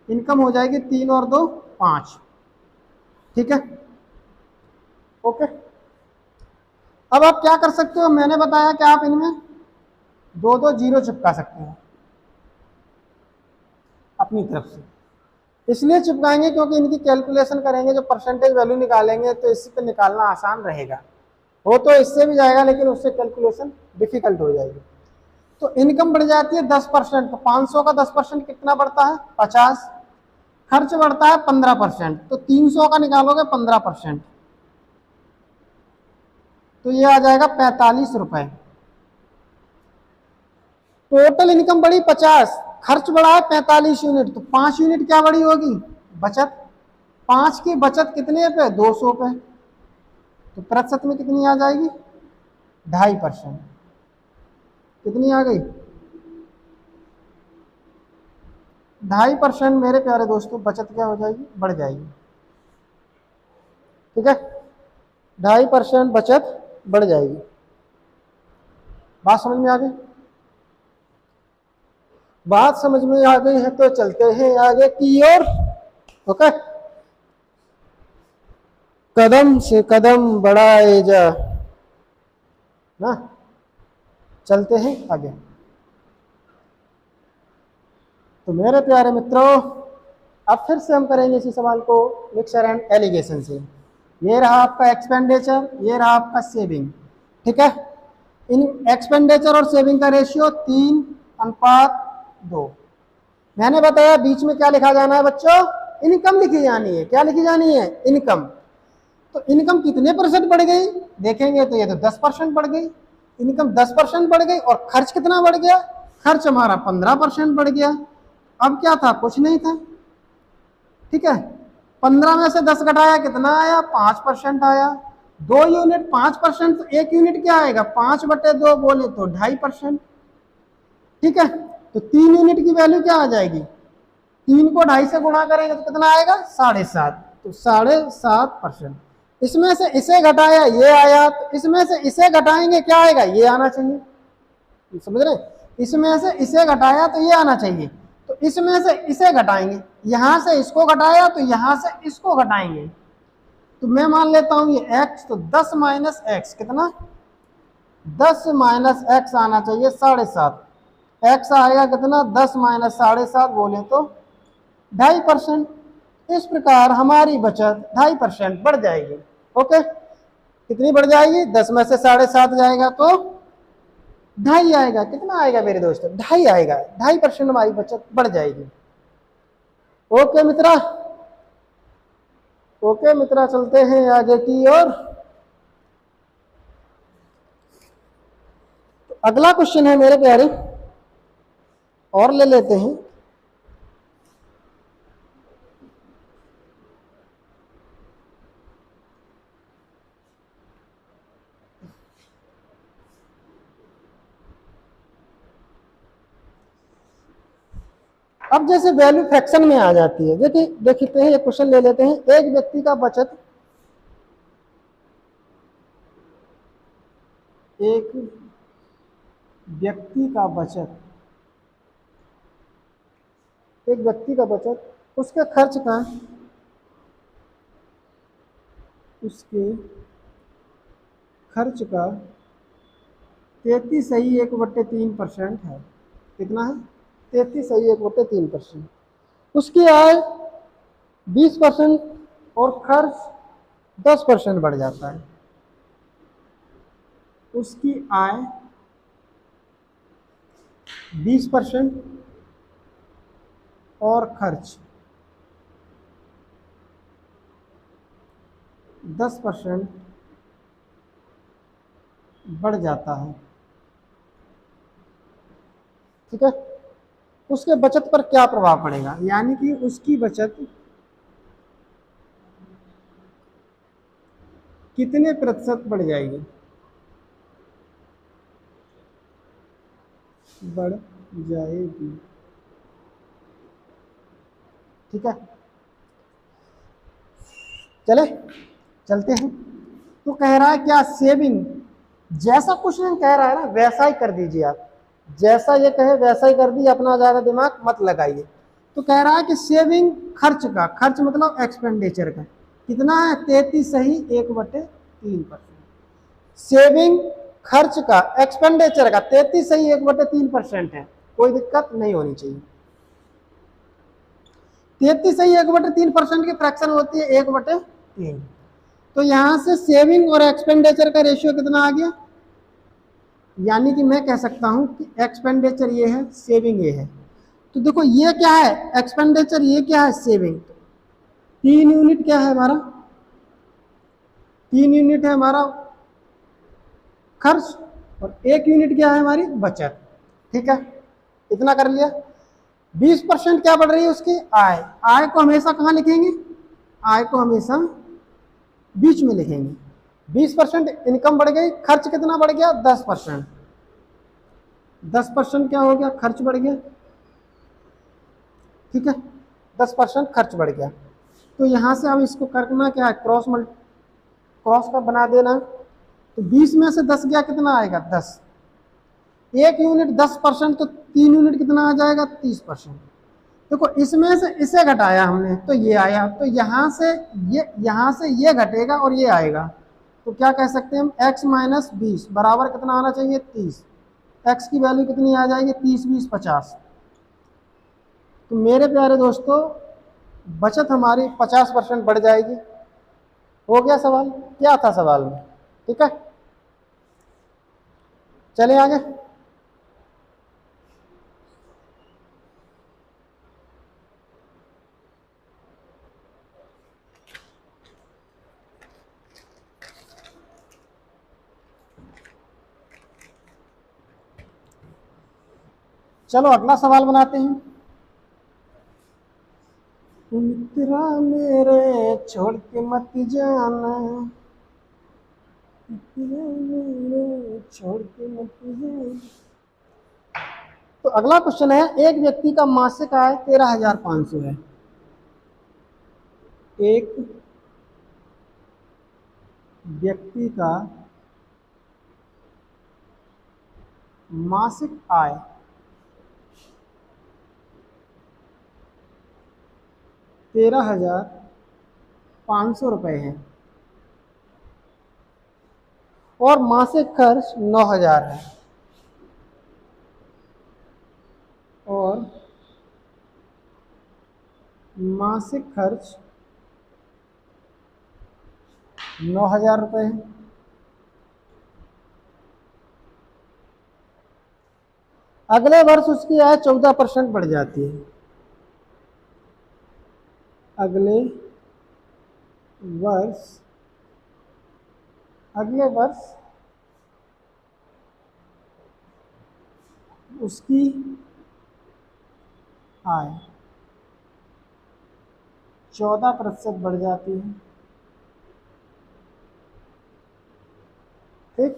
इनकम हो जाएगी 3 और 2 5। ठीक है, ओके। अब आप क्या कर सकते हो? मैंने बताया कि आप इनमें 2 जीरो चिपका सकते हो अपनी तरफ से। इसलिए चिपकाएंगे क्योंकि इनकी कैलकुलेशन करेंगे, जो परसेंटेज वैल्यू निकालेंगे तो इस पे निकालना आसान रहेगा। हो तो इससे भी जाएगा लेकिन उससे कैलकुलेशन डिफिकल्ट हो जाएगी। तो इनकम बढ़ जाती है 10%। तो 500 का 10% कितना बढ़ता है? 50। खर्च बढ़ता है 15%। तो 300 का निकालोगे 15%, तो ये आ जाएगा 45 रुपए। टोटल इनकम बढ़ी 50, खर्च बढ़ा है 45 यूनिट। तो 5 यूनिट क्या बढ़ी होगी? बचत। 5 की बचत कितने पे? 200 पे। तो प्रतिशत में कितनी आ जाएगी? 2.5%। कितनी आ गई? 2.5% मेरे प्यारे दोस्तों बचत क्या हो जाएगी? बढ़ जाएगी। ठीक है, 2.5% बचत बढ़ जाएगी। बात समझ में आ गई? बात समझ में आ गई है तो चलते हैं आगे की ओर। ओके, कदम से कदम बढ़ाए जा ना, चलते हैं आगे। तो मेरे प्यारे मित्रों, अब फिर से हम करेंगे इसी सवाल को मिक्सर एंड एलिगेशन से। ये रहा आपका एक्सपेंडिचर, ये रहा आपका सेविंग। ठीक है, इन एक्सपेंडिचर और सेविंग का रेशियो 3:2। मैंने बताया बीच में क्या लिखा जाना है बच्चों? इनकम लिखी जानी है। क्या लिखी जानी है? इनकम। तो इनकम कितने परसेंट बढ़ गई देखेंगे तो ये तो 10% बढ़ गई। इनकम 10% बढ़ गई और खर्च कितना बढ़ गया? खर्च हमारा 15% बढ़ गया। अब क्या था? कुछ नहीं था। ठीक है, 15 में से 10 घटाया, कितना आया? 5% आया। 2 यूनिट 5%, तो 1 यूनिट क्या आएगा? 5/2 बोले तो 2.5%। ठीक है, तो 3 यूनिट की वैल्यू क्या आ जाएगी? 3 को 2.5 से गुणा करेंगे तो कितना आएगा? 7.5। तो 7.5%। इसमें से इसे घटाया, ये आया। तो इसमें से इसे घटाएंगे, क्या आएगा? ये आना चाहिए। समझ रहे? इसमें से इसे घटाया तो ये आना चाहिए। तो इसमें से इसे घटाएंगे, यहां से इसको घटाया तो यहां से इसको घटाएंगे। तो मैं मान लेता हूं ये x, तो 10 माइनस एक्स कितना? 10 माइनस एक्स आना चाहिए 7.5। एक्स आएगा कितना? 10 माइनस 7.5 बोले तो 2.5%। इस प्रकार हमारी बचत 2.5% बढ़ जाएगी। ओके, कितनी बढ़ जाएगी? 10 में से 7.5 जाएगा तो 2.5 आएगा। कितना आएगा मेरे दोस्तों? 2.5 आएगा। 2.5% हमारी बचत बढ़ जाएगी। ओके मित्रा, ओके मित्रा, चलते हैं आगे की ओर। तो अगला क्वेश्चन है मेरे प्यारे, और ले लेते हैं। अब जैसे वैल्यू फ्रैक्शन में आ जाती है, देखिए देखते हैं, एक क्वेश्चन ले लेते हैं। एक व्यक्ति का बचत, एक व्यक्ति का बचत, एक व्यक्ति का बचत उसके खर्च का, उसके खर्च का 33.1/3% है। कितना है? 33.1/3%। उसकी आय 20% और खर्च 10% बढ़ जाता है। उसकी आय 20% और खर्च 10% बढ़ जाता है। ठीक है, उसके बचत पर क्या प्रभाव पड़ेगा? यानी कि उसकी बचत कितने प्रतिशत बढ़ जाएगी? बढ़ जाएगी। ठीक है, चले चलते हैं। तो कह रहा है क्या सेविंग, जैसा क्वेश्चन कह रहा है ना वैसा ही कर दीजिए आप, जैसा ये कहे वैसा ही कर दीजिए, अपना ज्यादा दिमाग मत लगाइए। तो कह रहा है कि सेविंग खर्च का, खर्च मतलब एक्सपेंडिचर का, कितना है? 33.1/3%। सेविंग खर्च का, एक्सपेंडिचर का 33.1/3% है। कोई दिक्कत नहीं होनी चाहिए। 33.1/3% की फ्रैक्शन होती है 1/3। तो यहां से सेविंग और एक्सपेंडिचर का रेशियो कितना आ गया? यानी कि मैं कह सकता हूं कि एक्सपेंडिचर ये है, सेविंग ये है। तो देखो ये क्या है? एक्सपेंडिचर, ये क्या है? सेविंग। 3 यूनिट क्या है हमारा? 3 यूनिट है हमारा खर्च, और 1 यूनिट क्या है? हमारी बचत। ठीक है, इतना कर लिया। 20% क्या बढ़ रही है? उसकी आय। आय को हमेशा कहाँ लिखेंगे? आय को हमेशा बीच में लिखेंगे। 20% इनकम बढ़ गई, खर्च कितना बढ़ गया? 10%। 10% क्या हो गया? खर्च बढ़ गया। ठीक है, 10% खर्च बढ़ गया। तो यहां से अब इसको करना क्या है? क्रॉस का बना देना। तो 20 में से 10 गया, कितना आएगा? 10। 1 यूनिट 10%, तो 3 यूनिट कितना आ जाएगा? 30%। देखो इसमें से इसे घटाया हमने तो ये आया, तो यहां से ये घटेगा और ये आएगा। तो क्या कह सकते हैं हम? x - 20 बराबर कितना आना चाहिए? 30। x की वैल्यू कितनी आ जाएगी? 30 20 50। तो मेरे प्यारे दोस्तों, बचत हमारी 50% बढ़ जाएगी। हो गया सवाल? क्या था सवाल में? ठीक है, चले आगे। चलो अगला सवाल बनाते हैं। मित्रा मेरे छोड़ के मत जाना, मित्रा मेरे छोड़ के मत जाना। तो अगला क्वेश्चन है, एक व्यक्ति का मासिक आय 13,500 है। एक व्यक्ति का मासिक आय 13,500 रुपए है और मासिक खर्च 9,000 है। और मासिक खर्च 9,000 रुपए है। अगले वर्ष उसकी आय 14% बढ़ जाती है। अगले वर्ष उसकी आय 14% बढ़ जाती है। ठीक,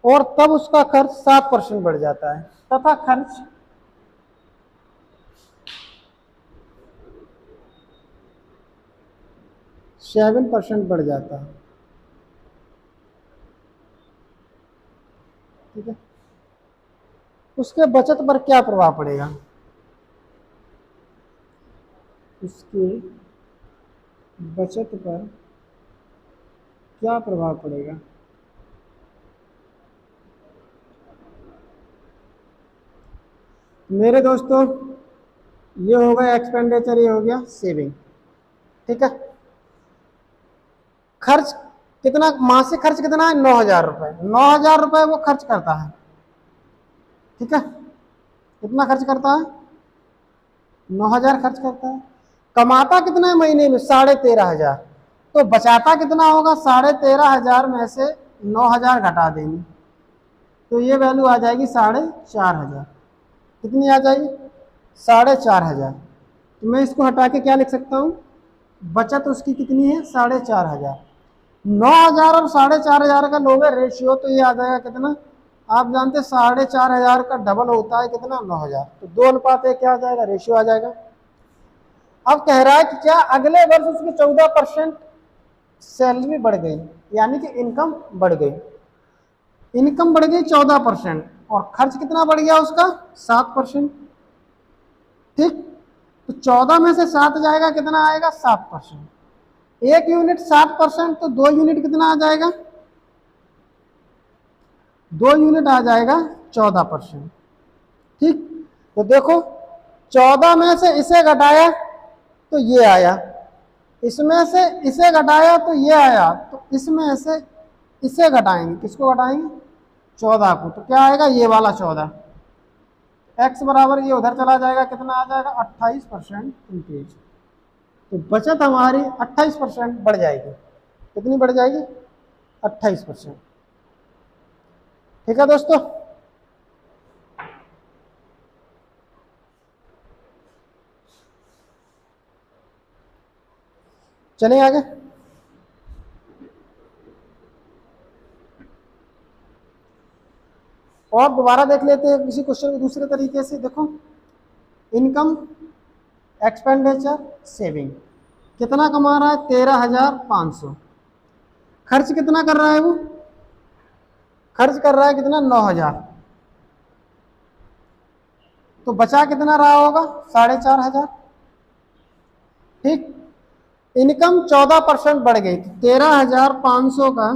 और तब उसका खर्च 7% बढ़ जाता है, तथा खर्च 7% बढ़ जाता है। ठीक है, उसके बचत पर क्या प्रभाव पड़ेगा? उसके बचत पर क्या प्रभाव पड़ेगा? मेरे दोस्तों, ये हो गया एक्सपेंडिचर, ये हो गया सेविंग। ठीक है, खर्च कितना, मासिक खर्च कितना है? 9,000 रुपए। 9,000 रुपए वो खर्च करता है। ठीक है, कितना खर्च करता है? 9,000 खर्च करता है। कमाता कितना है महीने में? 13,500। तो बचाता कितना होगा? 13,500 में से 9,000 घटा देंगे तो ये वैल्यू आ जाएगी 4,500। कितनी आ जाएगी? 4,500। तो मैं इसको हटा के क्या लिख सकता हूँ? बचत उसकी कितनी है? 4,500। 9,000 और 4,500 का लोगे रेशियो, तो ये आ जाएगा कितना? आप जानते 4,500 का डबल होता है कितना? 9,000। तो 2:1 क्या आ जाएगा? रेशियो आ जाएगा। अब कह रहा है कि क्या अगले वर्ष उसकी 14% सैलरी बढ़ गई, यानी कि इनकम बढ़ गई। इनकम बढ़ गई 14% और खर्च कितना बढ़ गया उसका? 7%। ठीक, तो 14 में से 7 जाएगा, कितना आएगा? 7%। 1 यूनिट 7%, तो 2 यूनिट कितना आ जाएगा? 2 यूनिट आ जाएगा 14%। ठीक, तो देखो 14 में से इसे घटाया तो ये आया, इसमें से इसे घटाया तो ये आया, तो इसमें से इसे घटाएंगे, किसको घटाएंगे? 14 को। तो क्या आएगा? ये वाला 14। एक्स बराबर ये उधर चला जाएगा, कितना आ जाएगा? 28% इंक्रीज। तो बचत हमारी 28% बढ़ जाएगी। कितनी बढ़ जाएगी? 28%। ठीक है दोस्तों, चलिए आगे। और दोबारा देख लेते हैं किसी क्वेश्चन को दूसरे तरीके से। देखो, इनकम, एक्सपेंडिचर, सेविंग। कितना कमा रहा है? 13,500। खर्च कितना कर रहा है वो? खर्च कर रहा है कितना? 9,000। तो बचा कितना रहा होगा? 4,500। ठीक, इनकम 14% बढ़ गई, तो 13,500 का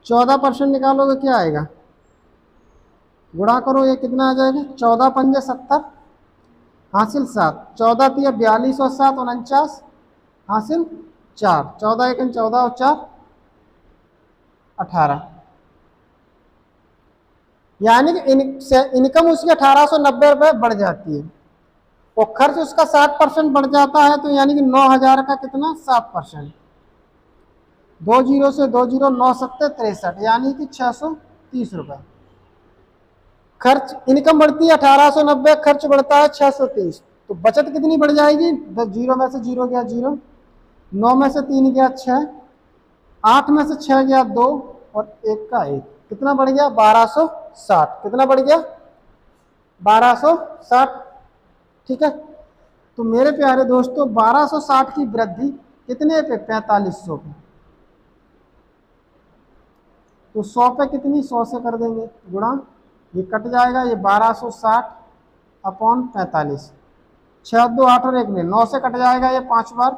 14% निकालोगे क्या आएगा? गुणा करो, ये कितना आ जाएगा? 14×5 = 70, हासिल 7, 14×3 = 42 और 7 49, हासिल 4, 14×1 = 14 और 4 18। यानी कि इनकम उसकी 1,890 रुपये बढ़ जाती है और खर्च उसका 7% बढ़ जाता है, तो यानी कि 9,000 का कितना? 7%। 20 से 20 9 7 63, यानी कि 630 रुपये। खर्च, इनकम बढ़ती है 1,890, खर्च बढ़ता है 630। तो बचत कितनी बढ़ जाएगी? 0 में से 0 गया 0, 9 में से 3 गया 6, 8 में से 6 गया 2 और 1 का 1, कितना बढ़ गया? 1,260। कितना बढ़ गया? 1,260। ठीक है, तो मेरे प्यारे दोस्तों 1,260 की वृद्धि कितने पे? 4,500 पे। तो 100 पे कितनी? 100 से कर देंगे गुणा, ये कट जाएगा, ये 1,260 अपॉन 45। 6 2 8 और 1 में 9 से कट जाएगा, ये 5 बार।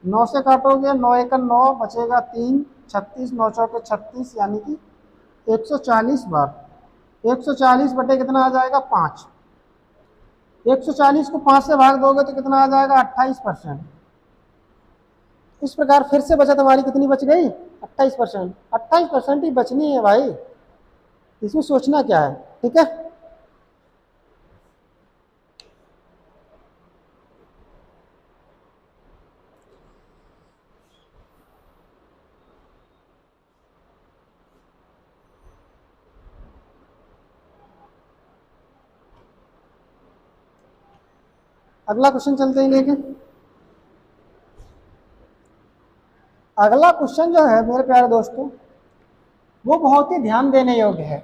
9 से काटोगे, 9 1 9 बचेगा 3, 36, 9 चौके 36, यानी कि 140 बार। 140 बटे कितना आ जाएगा? 5। 140 को 5 से भाग दोगे तो कितना आ जाएगा? 28%। इस प्रकार फिर से बचत हमारी कितनी बच गई? 28%। 28% ही बचनी है भाई, इसमें सोचना क्या है। ठीक है, अगला क्वेश्चन चलते ही लेके। अगला क्वेश्चन जो है मेरे प्यारे दोस्तों, वो बहुत ही ध्यान देने योग्य है।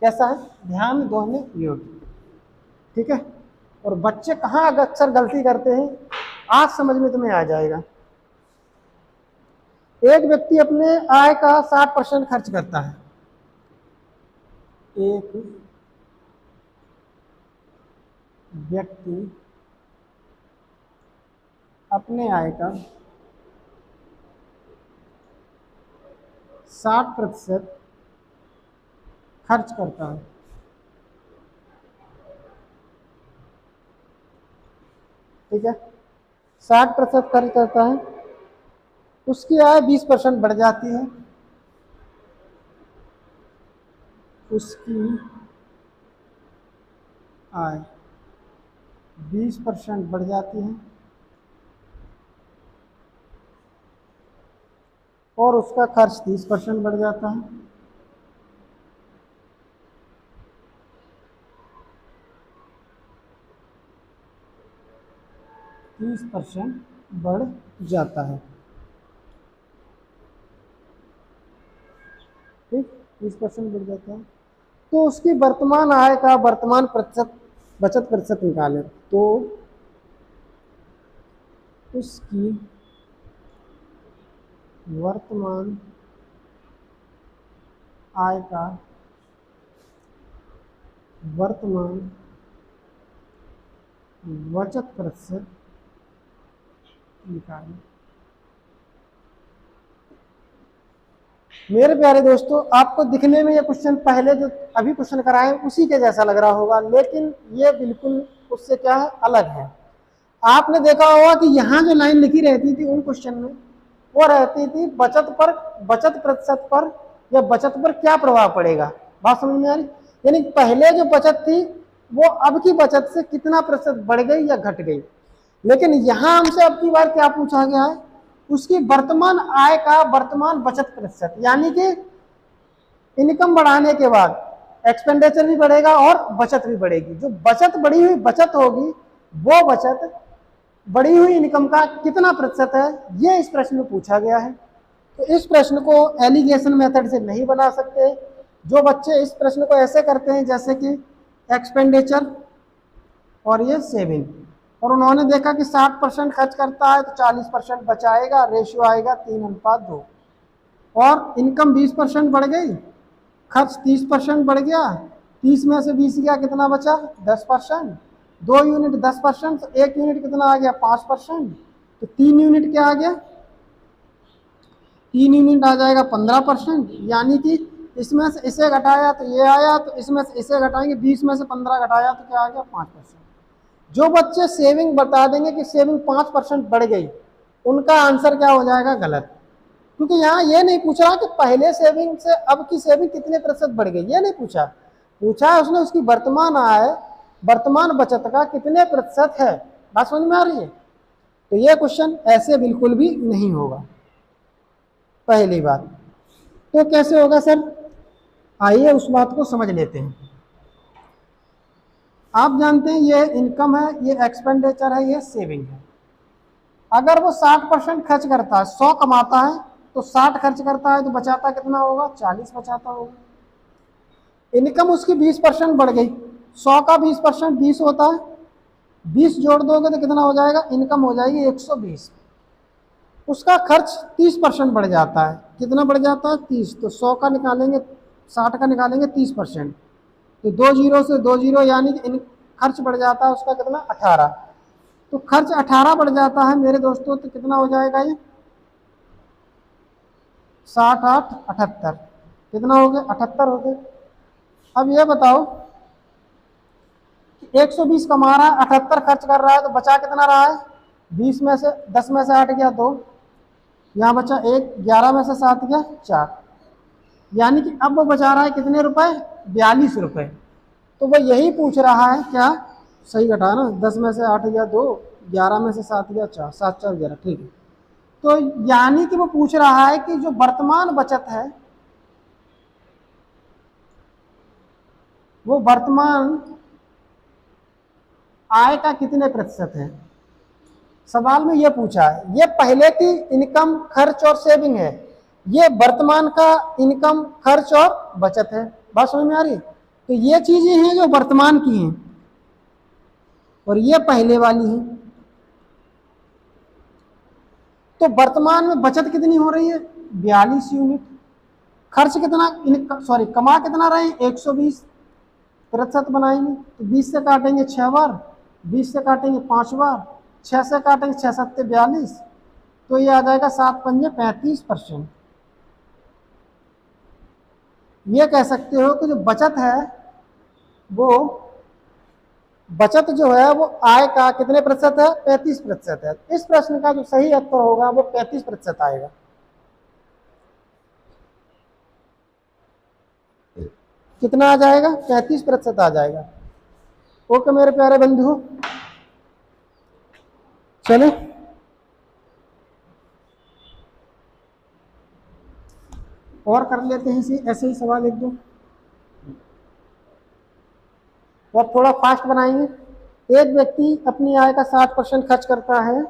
कैसा है? ध्यान देने योग्य, ठीक है। और बच्चे कहाँ अक्सर गलती करते हैं, आज समझ में तुम्हें आ जाएगा। एक व्यक्ति अपने आय का 60% खर्च करता है। एक व्यक्ति अपने आय का 60% खर्च करता है। ठीक है, 60% खर्च करता है, उसकी आय 20% बढ़ जाती है। उसकी आय 20% बढ़ जाती है और उसका खर्च 30% बढ़ जाता है। %30 बढ़ जाता है। ठीक, 30% बढ़ जाता है। तो उसकी वर्तमान आय का वर्तमान प्रतिशत, बचत प्रतिशत निकालें तो उसकी वर्तमान आय का वर्तमान बचत प्रतिशत निकालें। मेरे प्यारे दोस्तों, आपको दिखने में ये क्वेश्चन पहले जो अभी क्वेश्चन कराए उसी के जैसा लग रहा होगा, लेकिन ये बिल्कुल उससे क्या है, अलग है। आपने देखा होगा कि यहाँ जो लाइन लिखी रहती थी उन क्वेश्चन में, वो रहती थी बचत पर, बचत प्रतिशत पर या बचत पर क्या प्रभाव पड़ेगा। बात समझ में आ रही? यानी पहले जो बचत थी वो अब की बचत से कितना प्रतिशत बढ़ गई या घट गई। लेकिन यहाँ हमसे अब की बार क्या पूछा गया है, उसकी वर्तमान आय का वर्तमान बचत प्रतिशत, यानी कि इनकम बढ़ाने के बाद एक्सपेंडिचर भी बढ़ेगा और बचत भी बढ़ेगी। जो बचत, बढ़ी हुई बचत होगी, वो बचत बढ़ी हुई इनकम का कितना प्रतिशत है, ये इस प्रश्न में पूछा गया है। तो इस प्रश्न को एलिगेशन मेथड से नहीं बना सकते। जो बच्चे इस प्रश्न को ऐसे करते हैं जैसे कि एक्सपेंडिचर और ये सेविंग, और उन्होंने देखा कि 60% खर्च करता है तो 40% बचाएगा, रेशियो आएगा 3:2, और इनकम 20% बढ़ गई, खर्च 30% बढ़ गया, 30 में से 20 गया, कितना बचा? 10%। 2 यूनिट 10%, तो 1 यूनिट कितना आ गया? 5%। तो 3 यूनिट क्या आ गया? 3 यूनिट आ जाएगा 15%। यानी कि इसमें से इसे घटाया तो ये आया, तो इसमें से इसे घटाएंगे, 20 में से 15 घटाया तो क्या आ गया? 5%। जो बच्चे सेविंग बता देंगे कि सेविंग 5% बढ़ गई, उनका आंसर क्या हो जाएगा? गलत। क्योंकि यहाँ ये नहीं पूछ रहा कि पहले सेविंग से अब की सेविंग कितने प्रतिशत बढ़ गई, ये नहीं पूछा। पूछा है उसने उसकी वर्तमान आय, वर्तमान बचत का कितने प्रतिशत है। बात समझ में आ रही है? तो ये क्वेश्चन ऐसे बिल्कुल भी नहीं होगा, पहली बात। तो कैसे होगा सर? आइए उस बात को समझ लेते हैं। आप जानते हैं ये इनकम है, ये एक्सपेंडिचर है, ये सेविंग है। अगर वो 60% खर्च करता है, 100 कमाता है तो 60 खर्च करता है, तो बचाता कितना होगा? 40 बचाता होगा। इनकम उसकी 20% बढ़ गई, 100 का 20% 20 होता है, 20 जोड़ दोगे तो कितना हो जाएगा? इनकम हो जाएगी 120। उसका खर्च 30% बढ़ जाता है, कितना बढ़ जाता है? 30। तो 100 का निकालेंगे, 60 का निकालेंगे 30%, तो 2 जीरो से 2 जीरो, यानी कि खर्च बढ़ जाता है उसका कितना? 18। तो खर्च 18 बढ़ जाता है मेरे दोस्तों, तो कितना हो जाएगा ये? 60 8 78, कितना हो गया? 78 हो गए। अब ये बताओ कि 120 कमा रहा है, 78 खर्च कर रहा है, तो बचा कितना रहा है? 20 में से 10 में से 8 गया 2, यहाँ बचा 1, 11 में से 7 गया 4, यानी कि अब वो बचा रहा है कितने रुपए? 42 रुपए। तो वो यही पूछ रहा है क्या? सही घटा ना, 10 में से 8 गया 2, 11 में से 7 गया 4, 7 4 11, ठीक है। तो यानी कि वो पूछ रहा है कि जो वर्तमान बचत है, वो वर्तमान आय का कितने प्रतिशत है। सवाल में ये पूछा है, ये पहले की इनकम, खर्च और सेविंग है, ये वर्तमान का इनकम, खर्च और बचत है। बात समझ में आ रही है। तो ये चीजें हैं जो वर्तमान की हैं और ये पहले वाली हैं। तो वर्तमान में बचत कितनी हो रही है, 42 यूनिट। खर्च कितना, सॉरी कमा कितना रहे हैं, 120। प्रतिशत बनाएंगे तो 20 से काटेंगे 6 बार, 20 से काटेंगे 5 बार, 6 से काटेंगे 6 7 42, तो ये आ जाएगा 7 पंजे 35%। ये कह सकते हो कि जो बचत है वो, बचत जो है वो आय का कितने प्रतिशत है, 35% है। इस प्रश्न का जो सही उत्तर होगा वो 35% आएगा। कितना आ जाएगा, 35% आ जाएगा। ओके मेरे प्यारे बंधु, चलो और कर लेते हैं ऐसे ही सवाल एक दो, और थोड़ा फास्ट बनाएंगे। एक व्यक्ति अपनी आय का 60% खर्च करता है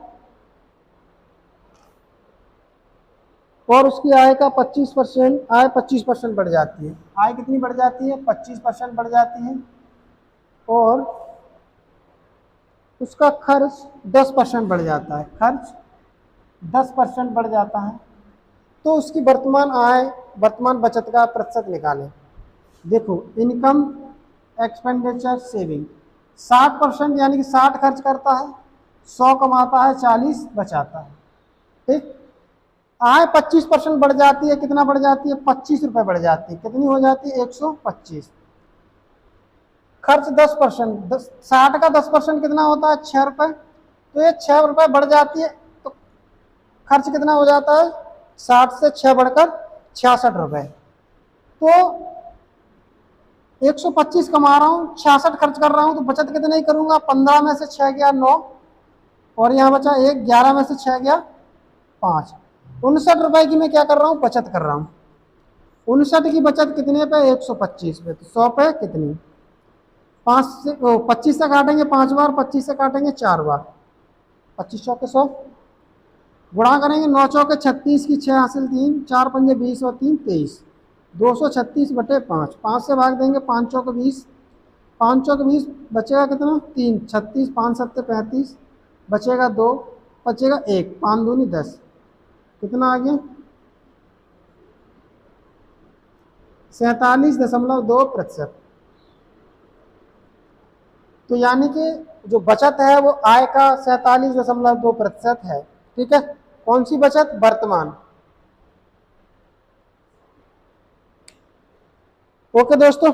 और उसकी आय का 25%, आय 25% बढ़ जाती है। आय कितनी बढ़ जाती है, 25% बढ़ जाती है, और उसका खर्च 10% बढ़ जाता है। खर्च 10% बढ़ जाता है। तो उसकी वर्तमान आय, वर्तमान बचत का प्रतिशत निकालें। देखो, इनकम, एक्सपेंडिचर, सेविंग, 60% यानी कि 60 खर्च करता है, 100 कमाता है, 40 बचाता है। ठीक। आय 25% बढ़ जाती है, कितना बढ़ जाती है, 25 रुपए बढ़ जाती है। कितनी हो जाती है, 125। खर्च 10%, 60 का 10% कितना होता है, 6 रुपए। तो ये 6 रुपए बढ़ जाती है, तो खर्च कितना हो जाता है, 60 से 6 बढ़कर 66 रुपए। तो 125 कमा रहा हूँ, 66 खर्च कर रहा हूँ, तो बचत कितने ही करूंगा, 15 में से 6 गया 9, और यहाँ बचा 1, 11 में से 6 गया 5, 59 रुपए की मैं क्या कर रहा हूँ, बचत कर रहा हूँ। 59 की बचत कितने पे, 125 पे। तो 100 पे कितनी, 5 से 25 से काटेंगे 5 बार, 25 से काटेंगे 4 बार, 25 चौके 100, गुणा करेंगे 9 चौके 36 की 6 हासिल 3, 4 पंजे 20 और 3 23, 236 बटे 5, 5 से भाग देंगे 5 चौके 20, 5 चौके 20, बचेगा कितना, 3, 36, 5 सत्ते 35, बचेगा 2, बचेगा 1, 5 दूनी 10, कितना आ गया, 47.2%। तो यानी कि जो बचत है वो आय का 47.2% है। ठीक है, कौन सी बचत, वर्तमान। ओके दोस्तों,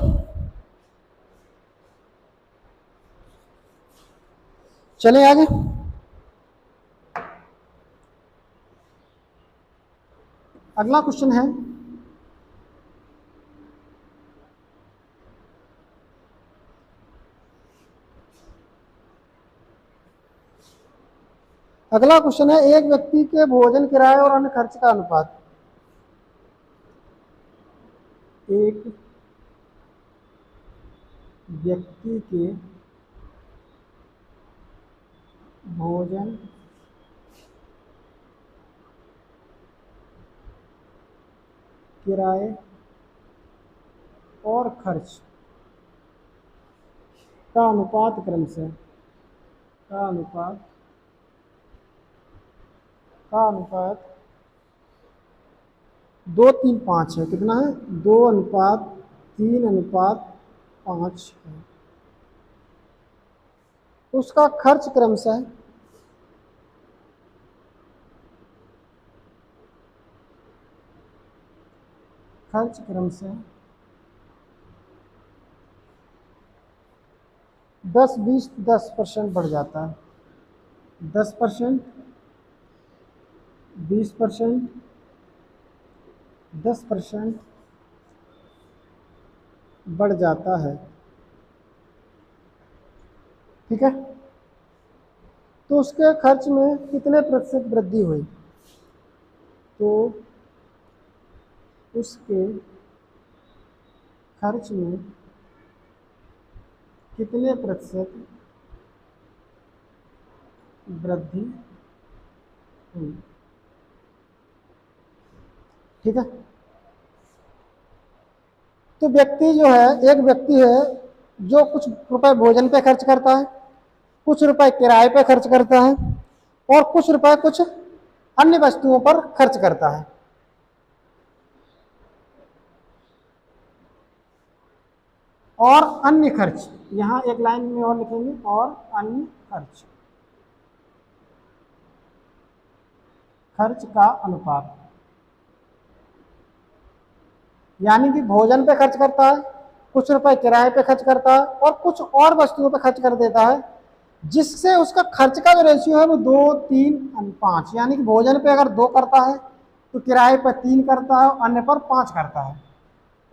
चले आगे। अगला क्वेश्चन है, अगला क्वेश्चन है, एक व्यक्ति के भोजन, किराए और अन्य खर्च का अनुपात। एक व्यक्ति के भोजन, किराए और खर्च का अनुपात क्रमशः, का अनुपात, का अनुपात 2:3:5 है। कितना है, 2:3:5 है। उसका खर्च क्रमशः खर्च क्रमशः 10-20-10% बढ़ जाता है। 10%, 20%, 10% बढ़ जाता है। ठीक है, तो उसके खर्च में कितने प्रतिशत वृद्धि हुई, तो उसके खर्च में कितने प्रतिशत वृद्धि हुई। ठीक है। तो व्यक्ति जो है, एक व्यक्ति है जो कुछ रुपए भोजन पे खर्च करता है, कुछ रुपए किराए पे खर्च करता है और कुछ रुपए कुछ अन्य वस्तुओं पर खर्च करता है। और अन्य खर्च, यहां एक लाइन में और लिखेंगे, और अन्य खर्च, खर्च का अनुपात। यानी कि भोजन पे खर्च करता है, कुछ रुपए किराए पे खर्च करता है और कुछ और वस्तुओं पे खर्च कर देता है, जिससे उसका खर्च का जो रेशियो है वो 2, 3, 5। यानी कि भोजन पे अगर 2 करता है तो किराए पर 3 करता है, अन्य पर 5 करता है।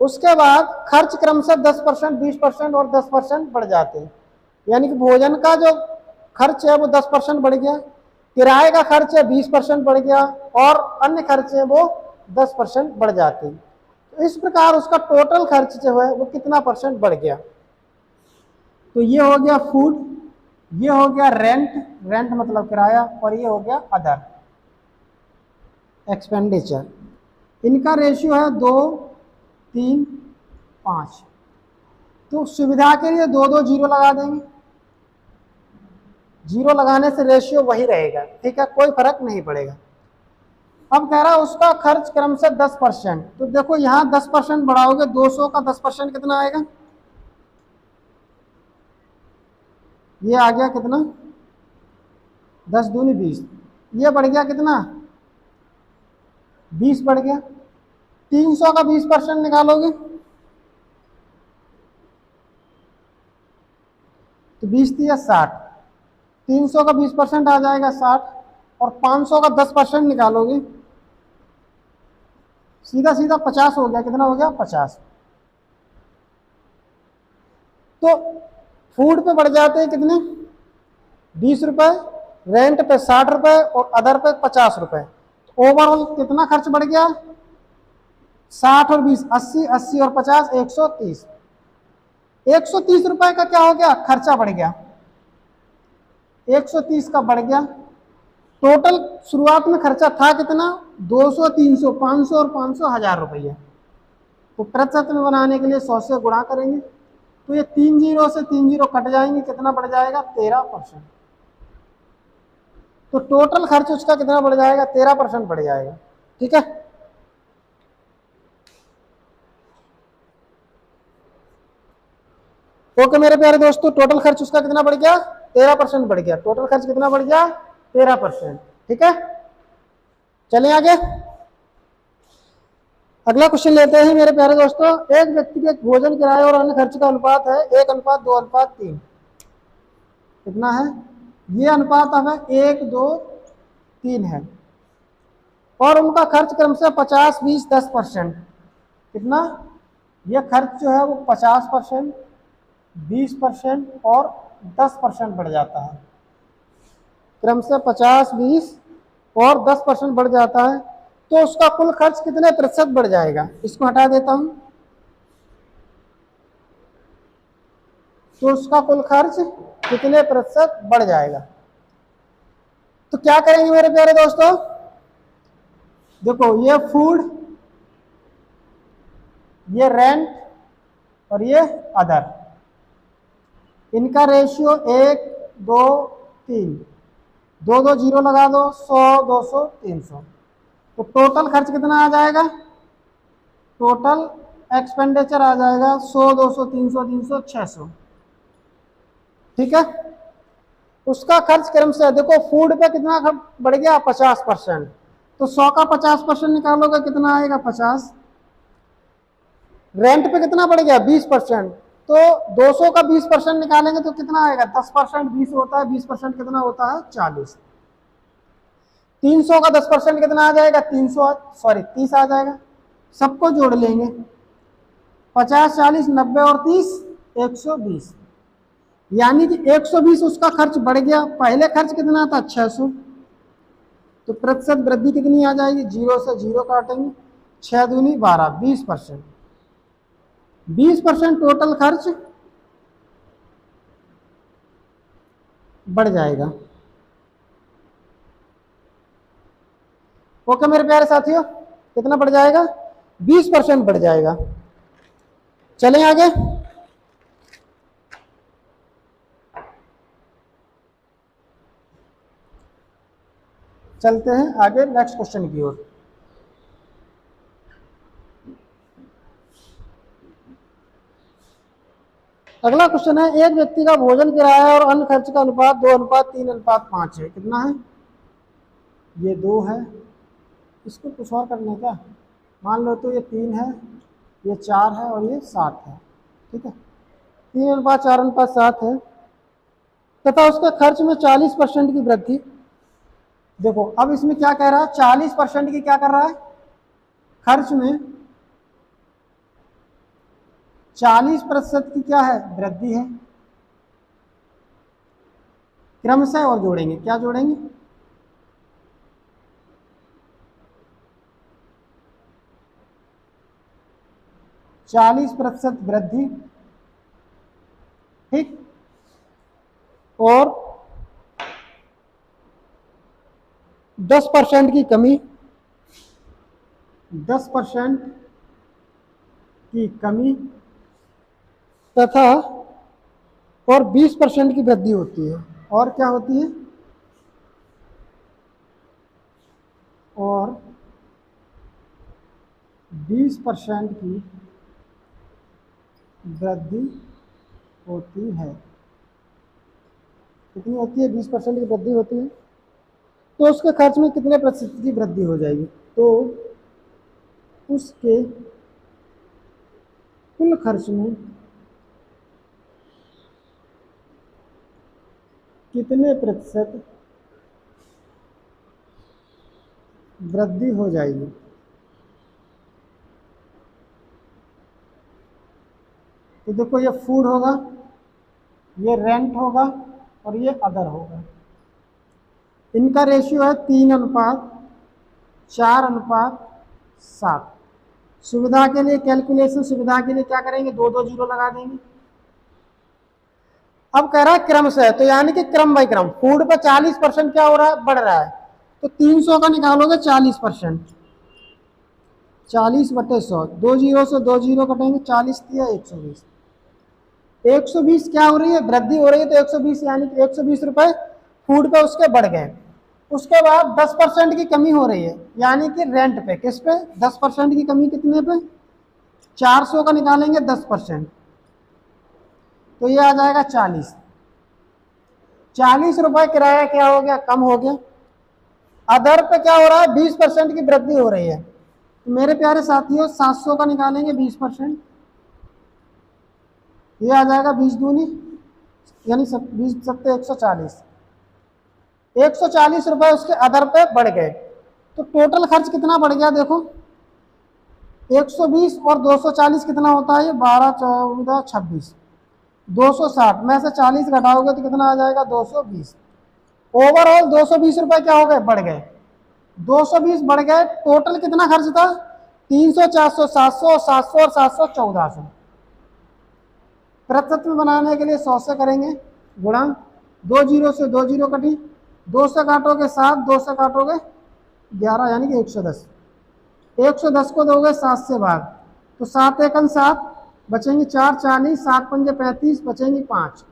उसके बाद खर्च क्रमशः 10%, 20% और 10% बढ़ जाते हैं। यानी कि भोजन का जो खर्च है वो 10% बढ़ गया, किराए का खर्च है 20% बढ़ गया और अन्य खर्च है वो 10% बढ़ जाते हैं। तो इस प्रकार उसका टोटल खर्च जो है वो कितना परसेंट बढ़ गया। तो ये हो गया फूड, ये हो गया रेंट, रेंट मतलब किराया, और ये हो गया अदर एक्सपेंडिचर। इनका रेशियो है 2, 3, 5। तो सुविधा के लिए 2 जीरो लगा देंगे, जीरो लगाने से रेशियो वही रहेगा। ठीक है, कोई फर्क नहीं पड़ेगा। अब कह रहा है उसका खर्च क्रमशः 10%। तो देखो यहां 10% बढ़ाओगे, 200 का 10% कितना आएगा, ये आ गया कितना, 10 दूनी 20। ये बढ़ गया कितना, 20 बढ़ गया। 300 का 20% निकालोगे तो 20 दिया 60, 300 का 20% आ जाएगा 60, और 500 का 10% निकालोगे सीधा सीधा 50 हो गया। कितना हो गया, 50। तो फूड पे बढ़ जाते हैं कितने, 20 रुपए, रेंट पे 60 रुपए और अदर पे 50 रुपए। तो ओवरऑल कितना खर्च बढ़ गया, 60 और 20, 80, 80 और 50, 130। 130 रुपए का क्या हो गया, खर्चा बढ़ गया, 130 का बढ़ गया। टोटल शुरुआत में खर्चा था कितना, 200, 300, 500 और 500, 1000 रुपये। तो प्रतिशत में बनाने के लिए 100 से गुणा करेंगे, तो ये 3 जीरो से 3 जीरो कट जाएंगे, कितना बढ़ जाएगा, 13%। तो टोटल खर्च उसका कितना बढ़ जाएगा, 13% बढ़ जाएगा। ठीक है, ओके मेरे प्यारे दोस्तों, टोटल खर्च उसका कितना बढ़ गया, 13% बढ़ गया। टोटल खर्च कितना बढ़ गया, 13%। ठीक है, चलिए आगे अगला क्वेश्चन लेते हैं मेरे प्यारे दोस्तों। एक व्यक्ति के भोजन, किराए और अन्य खर्च का अनुपात है 1:2:3। कितना है, ये अनुपात हमें 1, 2, 3 है, और उनका खर्च क्रमशः 50, 20, 10%। कितना, ये खर्च जो है वो 50%, 20% और 10% बढ़ जाता है। क्रमशः 50, 20 और 10% बढ़ जाता है। तो उसका कुल खर्च कितने प्रतिशत बढ़ जाएगा, इसको हटा देता हूं। तो उसका कुल खर्च कितने प्रतिशत बढ़ जाएगा। तो क्या करेंगे मेरे प्यारे दोस्तों, देखो ये फूड, ये रेंट और ये अदर, इनका रेशियो 1, 2, 3, 2 जीरो लगा दो, 100, 200, 300। तो टोटल खर्च कितना आ जाएगा, टोटल एक्सपेंडिचर आ जाएगा 100, 200, 300, 300, 600। ठीक है, उसका खर्च क्रम से देखो, फूड पे कितना बढ़ गया, 50%। तो 100 का 50% निकालोगे कितना आएगा, 50। रेंट पे कितना बढ़ गया, 20%। तो 200 का 20% निकालेंगे तो कितना आएगा, 10%, 20 होता है, 20% कितना होता है, 40। 300 का 10% कितना आ जाएगा, 300, सॉरी 30 आ जाएगा। सबको जोड़ लेंगे, 50, 40, 90 और 30, 120। यानी कि 120 उसका खर्च बढ़ गया। पहले खर्च कितना था, 600। तो प्रतिशत वृद्धि कितनी आ जाएगी, 0 से 0 काटेंगे, 6 दूनी 12, 20%। 20% टोटल खर्च बढ़ जाएगा। ओके मेरे प्यारे साथियों, कितना बढ़ जाएगा? 20% बढ़ जाएगा। चलें आगे। चलते हैं आगे नेक्स्ट क्वेश्चन की ओर। अगला क्वेश्चन है, एक व्यक्ति का भोजन किराया और अन्य खर्च का अनुपात 2:3:5 है। कितना है? ये 2 है। इसको कुछ और करने का, मान लो तो ये 3 है, ये 4 है और ये 7 है। ठीक है, 3:4:7 है तथा उसके खर्च में 40% की वृद्धि। देखो अब इसमें क्या कह रहा है, 40% की क्या कर रहा है, खर्च में 40% की क्या है, वृद्धि है। क्रमशः और जोड़ेंगे, क्या जोड़ेंगे, चालीस प्रतिशत वृद्धि, ठीक, और 10% की कमी, 10% की कमी तथा और 20% की वृद्धि होती है। और क्या होती है, और 20% की वृद्धि होती है। कितनी होती है? 20% की वृद्धि होती है। तो उसके खर्च में कितने प्रतिशत की वृद्धि हो जाएगी? तो उसके कुल खर्च में कितने प्रतिशत वृद्धि हो जाएगी? तो देखो ये फूड होगा, ये रेंट होगा और ये अदर होगा। इनका रेशियो है 3:4:7। सुविधा के लिए कैलकुलेशन, सुविधा के लिए क्या करेंगे, 2 जीरो लगा देंगे। अब कह रहा है क्रम से, तो यानी कि क्रम बाई क्रम। फूड पे 40% क्या हो रहा है, बढ़ रहा है, तो 300 का निकालोगे 40%, 40/100, 2 जीरो से 2 जीरो कटेंगे, 40 दिया 120। 120 क्या हो रही है, वृद्धि हो रही है, तो 120 यानी कि 120 रुपए फूड पे उसके बढ़ गए। उसके बाद 10% की कमी हो रही है, यानी कि रेंट पे, किस पे, 10% की कमी कितने पे, 400 का निकालेंगे 10%, तो ये आ जाएगा 40 रुपए किराया क्या हो गया, कम हो गया। अदर पे क्या हो रहा है, 20% की वृद्धि हो रही है। तो मेरे प्यारे साथियों 700 का निकालेंगे 20%, ये आ जाएगा 20 दूनी यानी 20 सत्ते 140। 140 रुपए उसके अदर पे बढ़ गए, तो टोटल खर्च कितना बढ़ गया, देखो 120 और 240 कितना होता है, ये 12 14 26, 260 में से 40 घटाओगे तो कितना आ जाएगा, 220। ओवरऑल 220 रुपए क्या हो गए, बढ़ गए। 220 बढ़ गए, टोटल कितना खर्च था, 300, 400, 700, 700 और 700 1400। प्रतिशत में बनाने के लिए 100 से करेंगे गुणा, 2 जीरो से 2 जीरो कटी, 2 से काटोगे 7, 2 से काटोगे 11 यानी कि 110। 110 को दोगे 7 से भाग, तो 7 एकम 7, बचेंगे 4, 40, 7 पंजे 35, बचेंगे 5,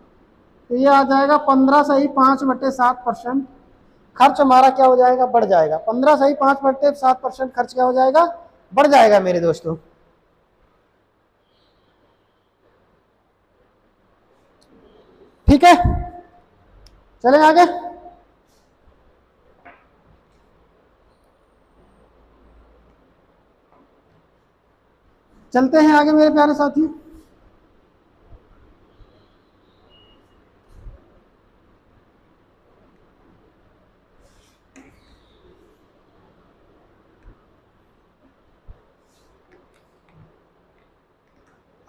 तो ये आ जाएगा 15/5/7%। खर्च हमारा क्या हो जाएगा, बढ़ जाएगा। 15/5/7% खर्च क्या हो जाएगा, बढ़ जाएगा मेरे दोस्तों। ठीक है, चलें आगे। चलते हैं आगे मेरे प्यारे साथी।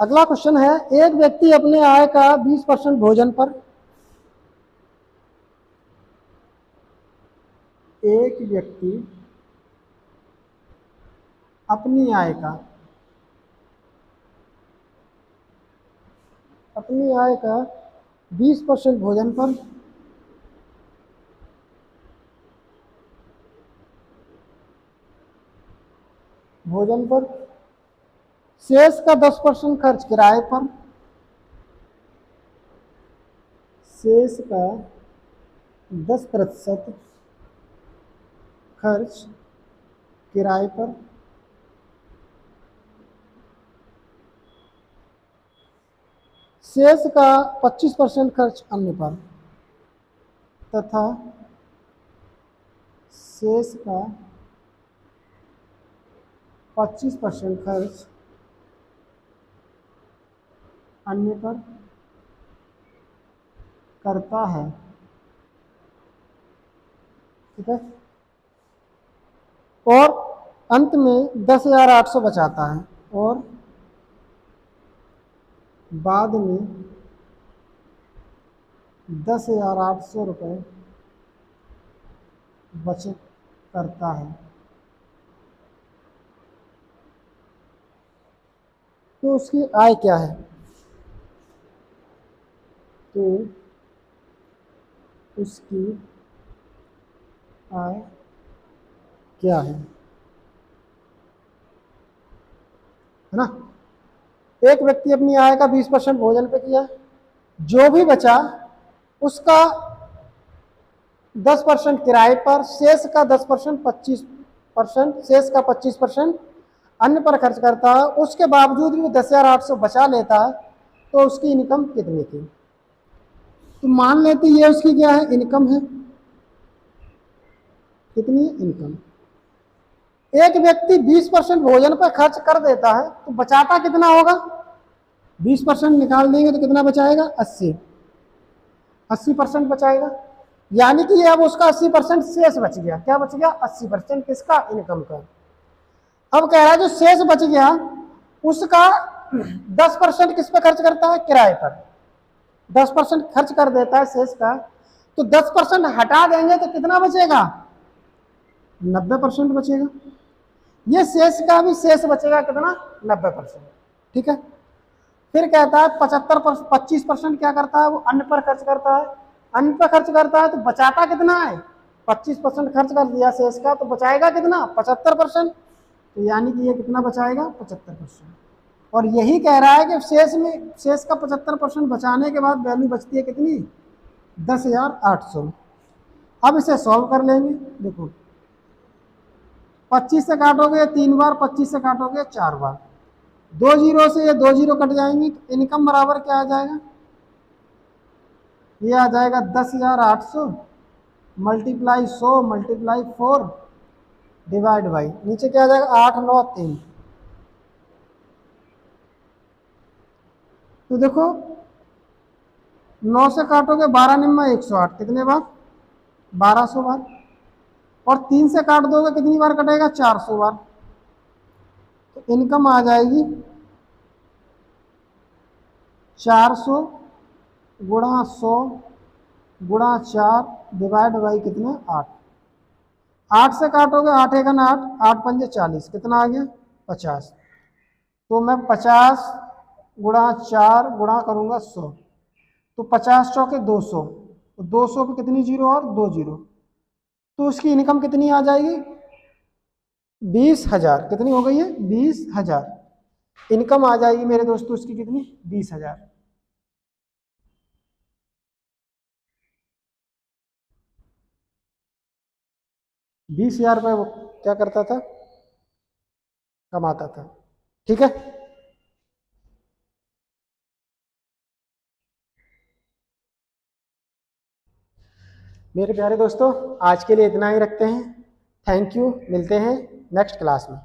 अगला क्वेश्चन है, एक व्यक्ति अपने आय का 20% भोजन पर, एक व्यक्ति अपनी आय का 20% भोजन पर भोजन पर, शेष का 10% खर्च किराए पर, शेष का 10% खर्च किराए पर, शेष का 25% खर्च अन्य पर, तथा शेष का 25% खर्च अन्य पर करता है। ठीक है, और अंत में 10,800 बचाता है, और बाद में 10,800 रुपये बचत करता है। तो उसकी आय क्या है? तो उसकी आय क्या है ना? एक व्यक्ति अपनी आय का 20% भोजन पे किया, जो भी बचा उसका 10% किराए पर, शेष का 10% 25%, शेष का 25% अन्य पर खर्च करता है। उसके बावजूद भी 10,800 बचा लेता है, तो उसकी इनकम कितनी थी? तो मान लेते ये उसकी क्या है? इनकम है। कितनी इनकम? एक व्यक्ति 20% भोजन पर खर्च कर देता है, तो बचाता कितना होगा? 20% निकाल देंगे तो कितना बचाएगा? 80% बचाएगा। यानी कि अब उसका 80% शेष बच गया। क्या बच गया? 80% किसका? इनकम का। अब कह रहा है जो शेष बच गया उसका 10% किस पे खर्च करता है? किराए पर। 10% खर्च कर देता है शेष का, तो 10% हटा देंगे तो कितना बचेगा? 90% बचेगा। ये शेष का भी शेष बचेगा कितना? 90%। ठीक है, फिर कहता है 25% क्या करता है? वो अन्य पर खर्च करता है। अन्य पर खर्च करता है तो बचाता कितना है? 25% खर्च कर दिया शेष का, तो बचाएगा कितना? 75%। तो यानी कि ये कितना बचाएगा? 75%। और यही कह रहा है कि शेष का 75% बचाने के बाद वैल्यू बचती है कितनी? 10,800। अब इसे सॉल्व कर लेंगे। देखो 25 से काटोगे 3 बार, 25 से काटोगे 4 बार, 2 जीरो से ये 2 जीरो कट जाएंगी। इनकम बराबर क्या आ जाएगा? ये आ जाएगा 10,800 मल्टीप्लाई 100 मल्टीप्लाई 4 डिवाइड बाई, नीचे क्या आ जाएगा? 8, 9, 3। तो देखो 9 से काटोगे 12 निम्मा 108, कितने बार? 1200 बार। और 3 से काट दोगे कितनी बार कटेगा? 400 बार। तो इनकम आ जाएगी 400 गुणा 100 गुणा 4 डिवाइड बाई कितने? 8। 8 से काटोगे 8 एकन 8, 8 पंजे 40, कितना आ गया? 50। तो मैं 50 गुणा 4 गुणा करूंगा 100, तो 50 चौके 200, तो 200 पे कितनी जीरो? और 2 जीरो। तो उसकी इनकम कितनी आ जाएगी? 20,000। कितनी हो गई है? 20,000 इनकम आ जाएगी मेरे दोस्तों उसकी। कितनी? 20,000। 20,000 रुपये वो क्या करता था? कमाता था। ठीक है, मेरे प्यारे दोस्तों आज के लिए इतना ही रखते हैं। थैंक यू, मिलते हैं नेक्स्ट क्लास में।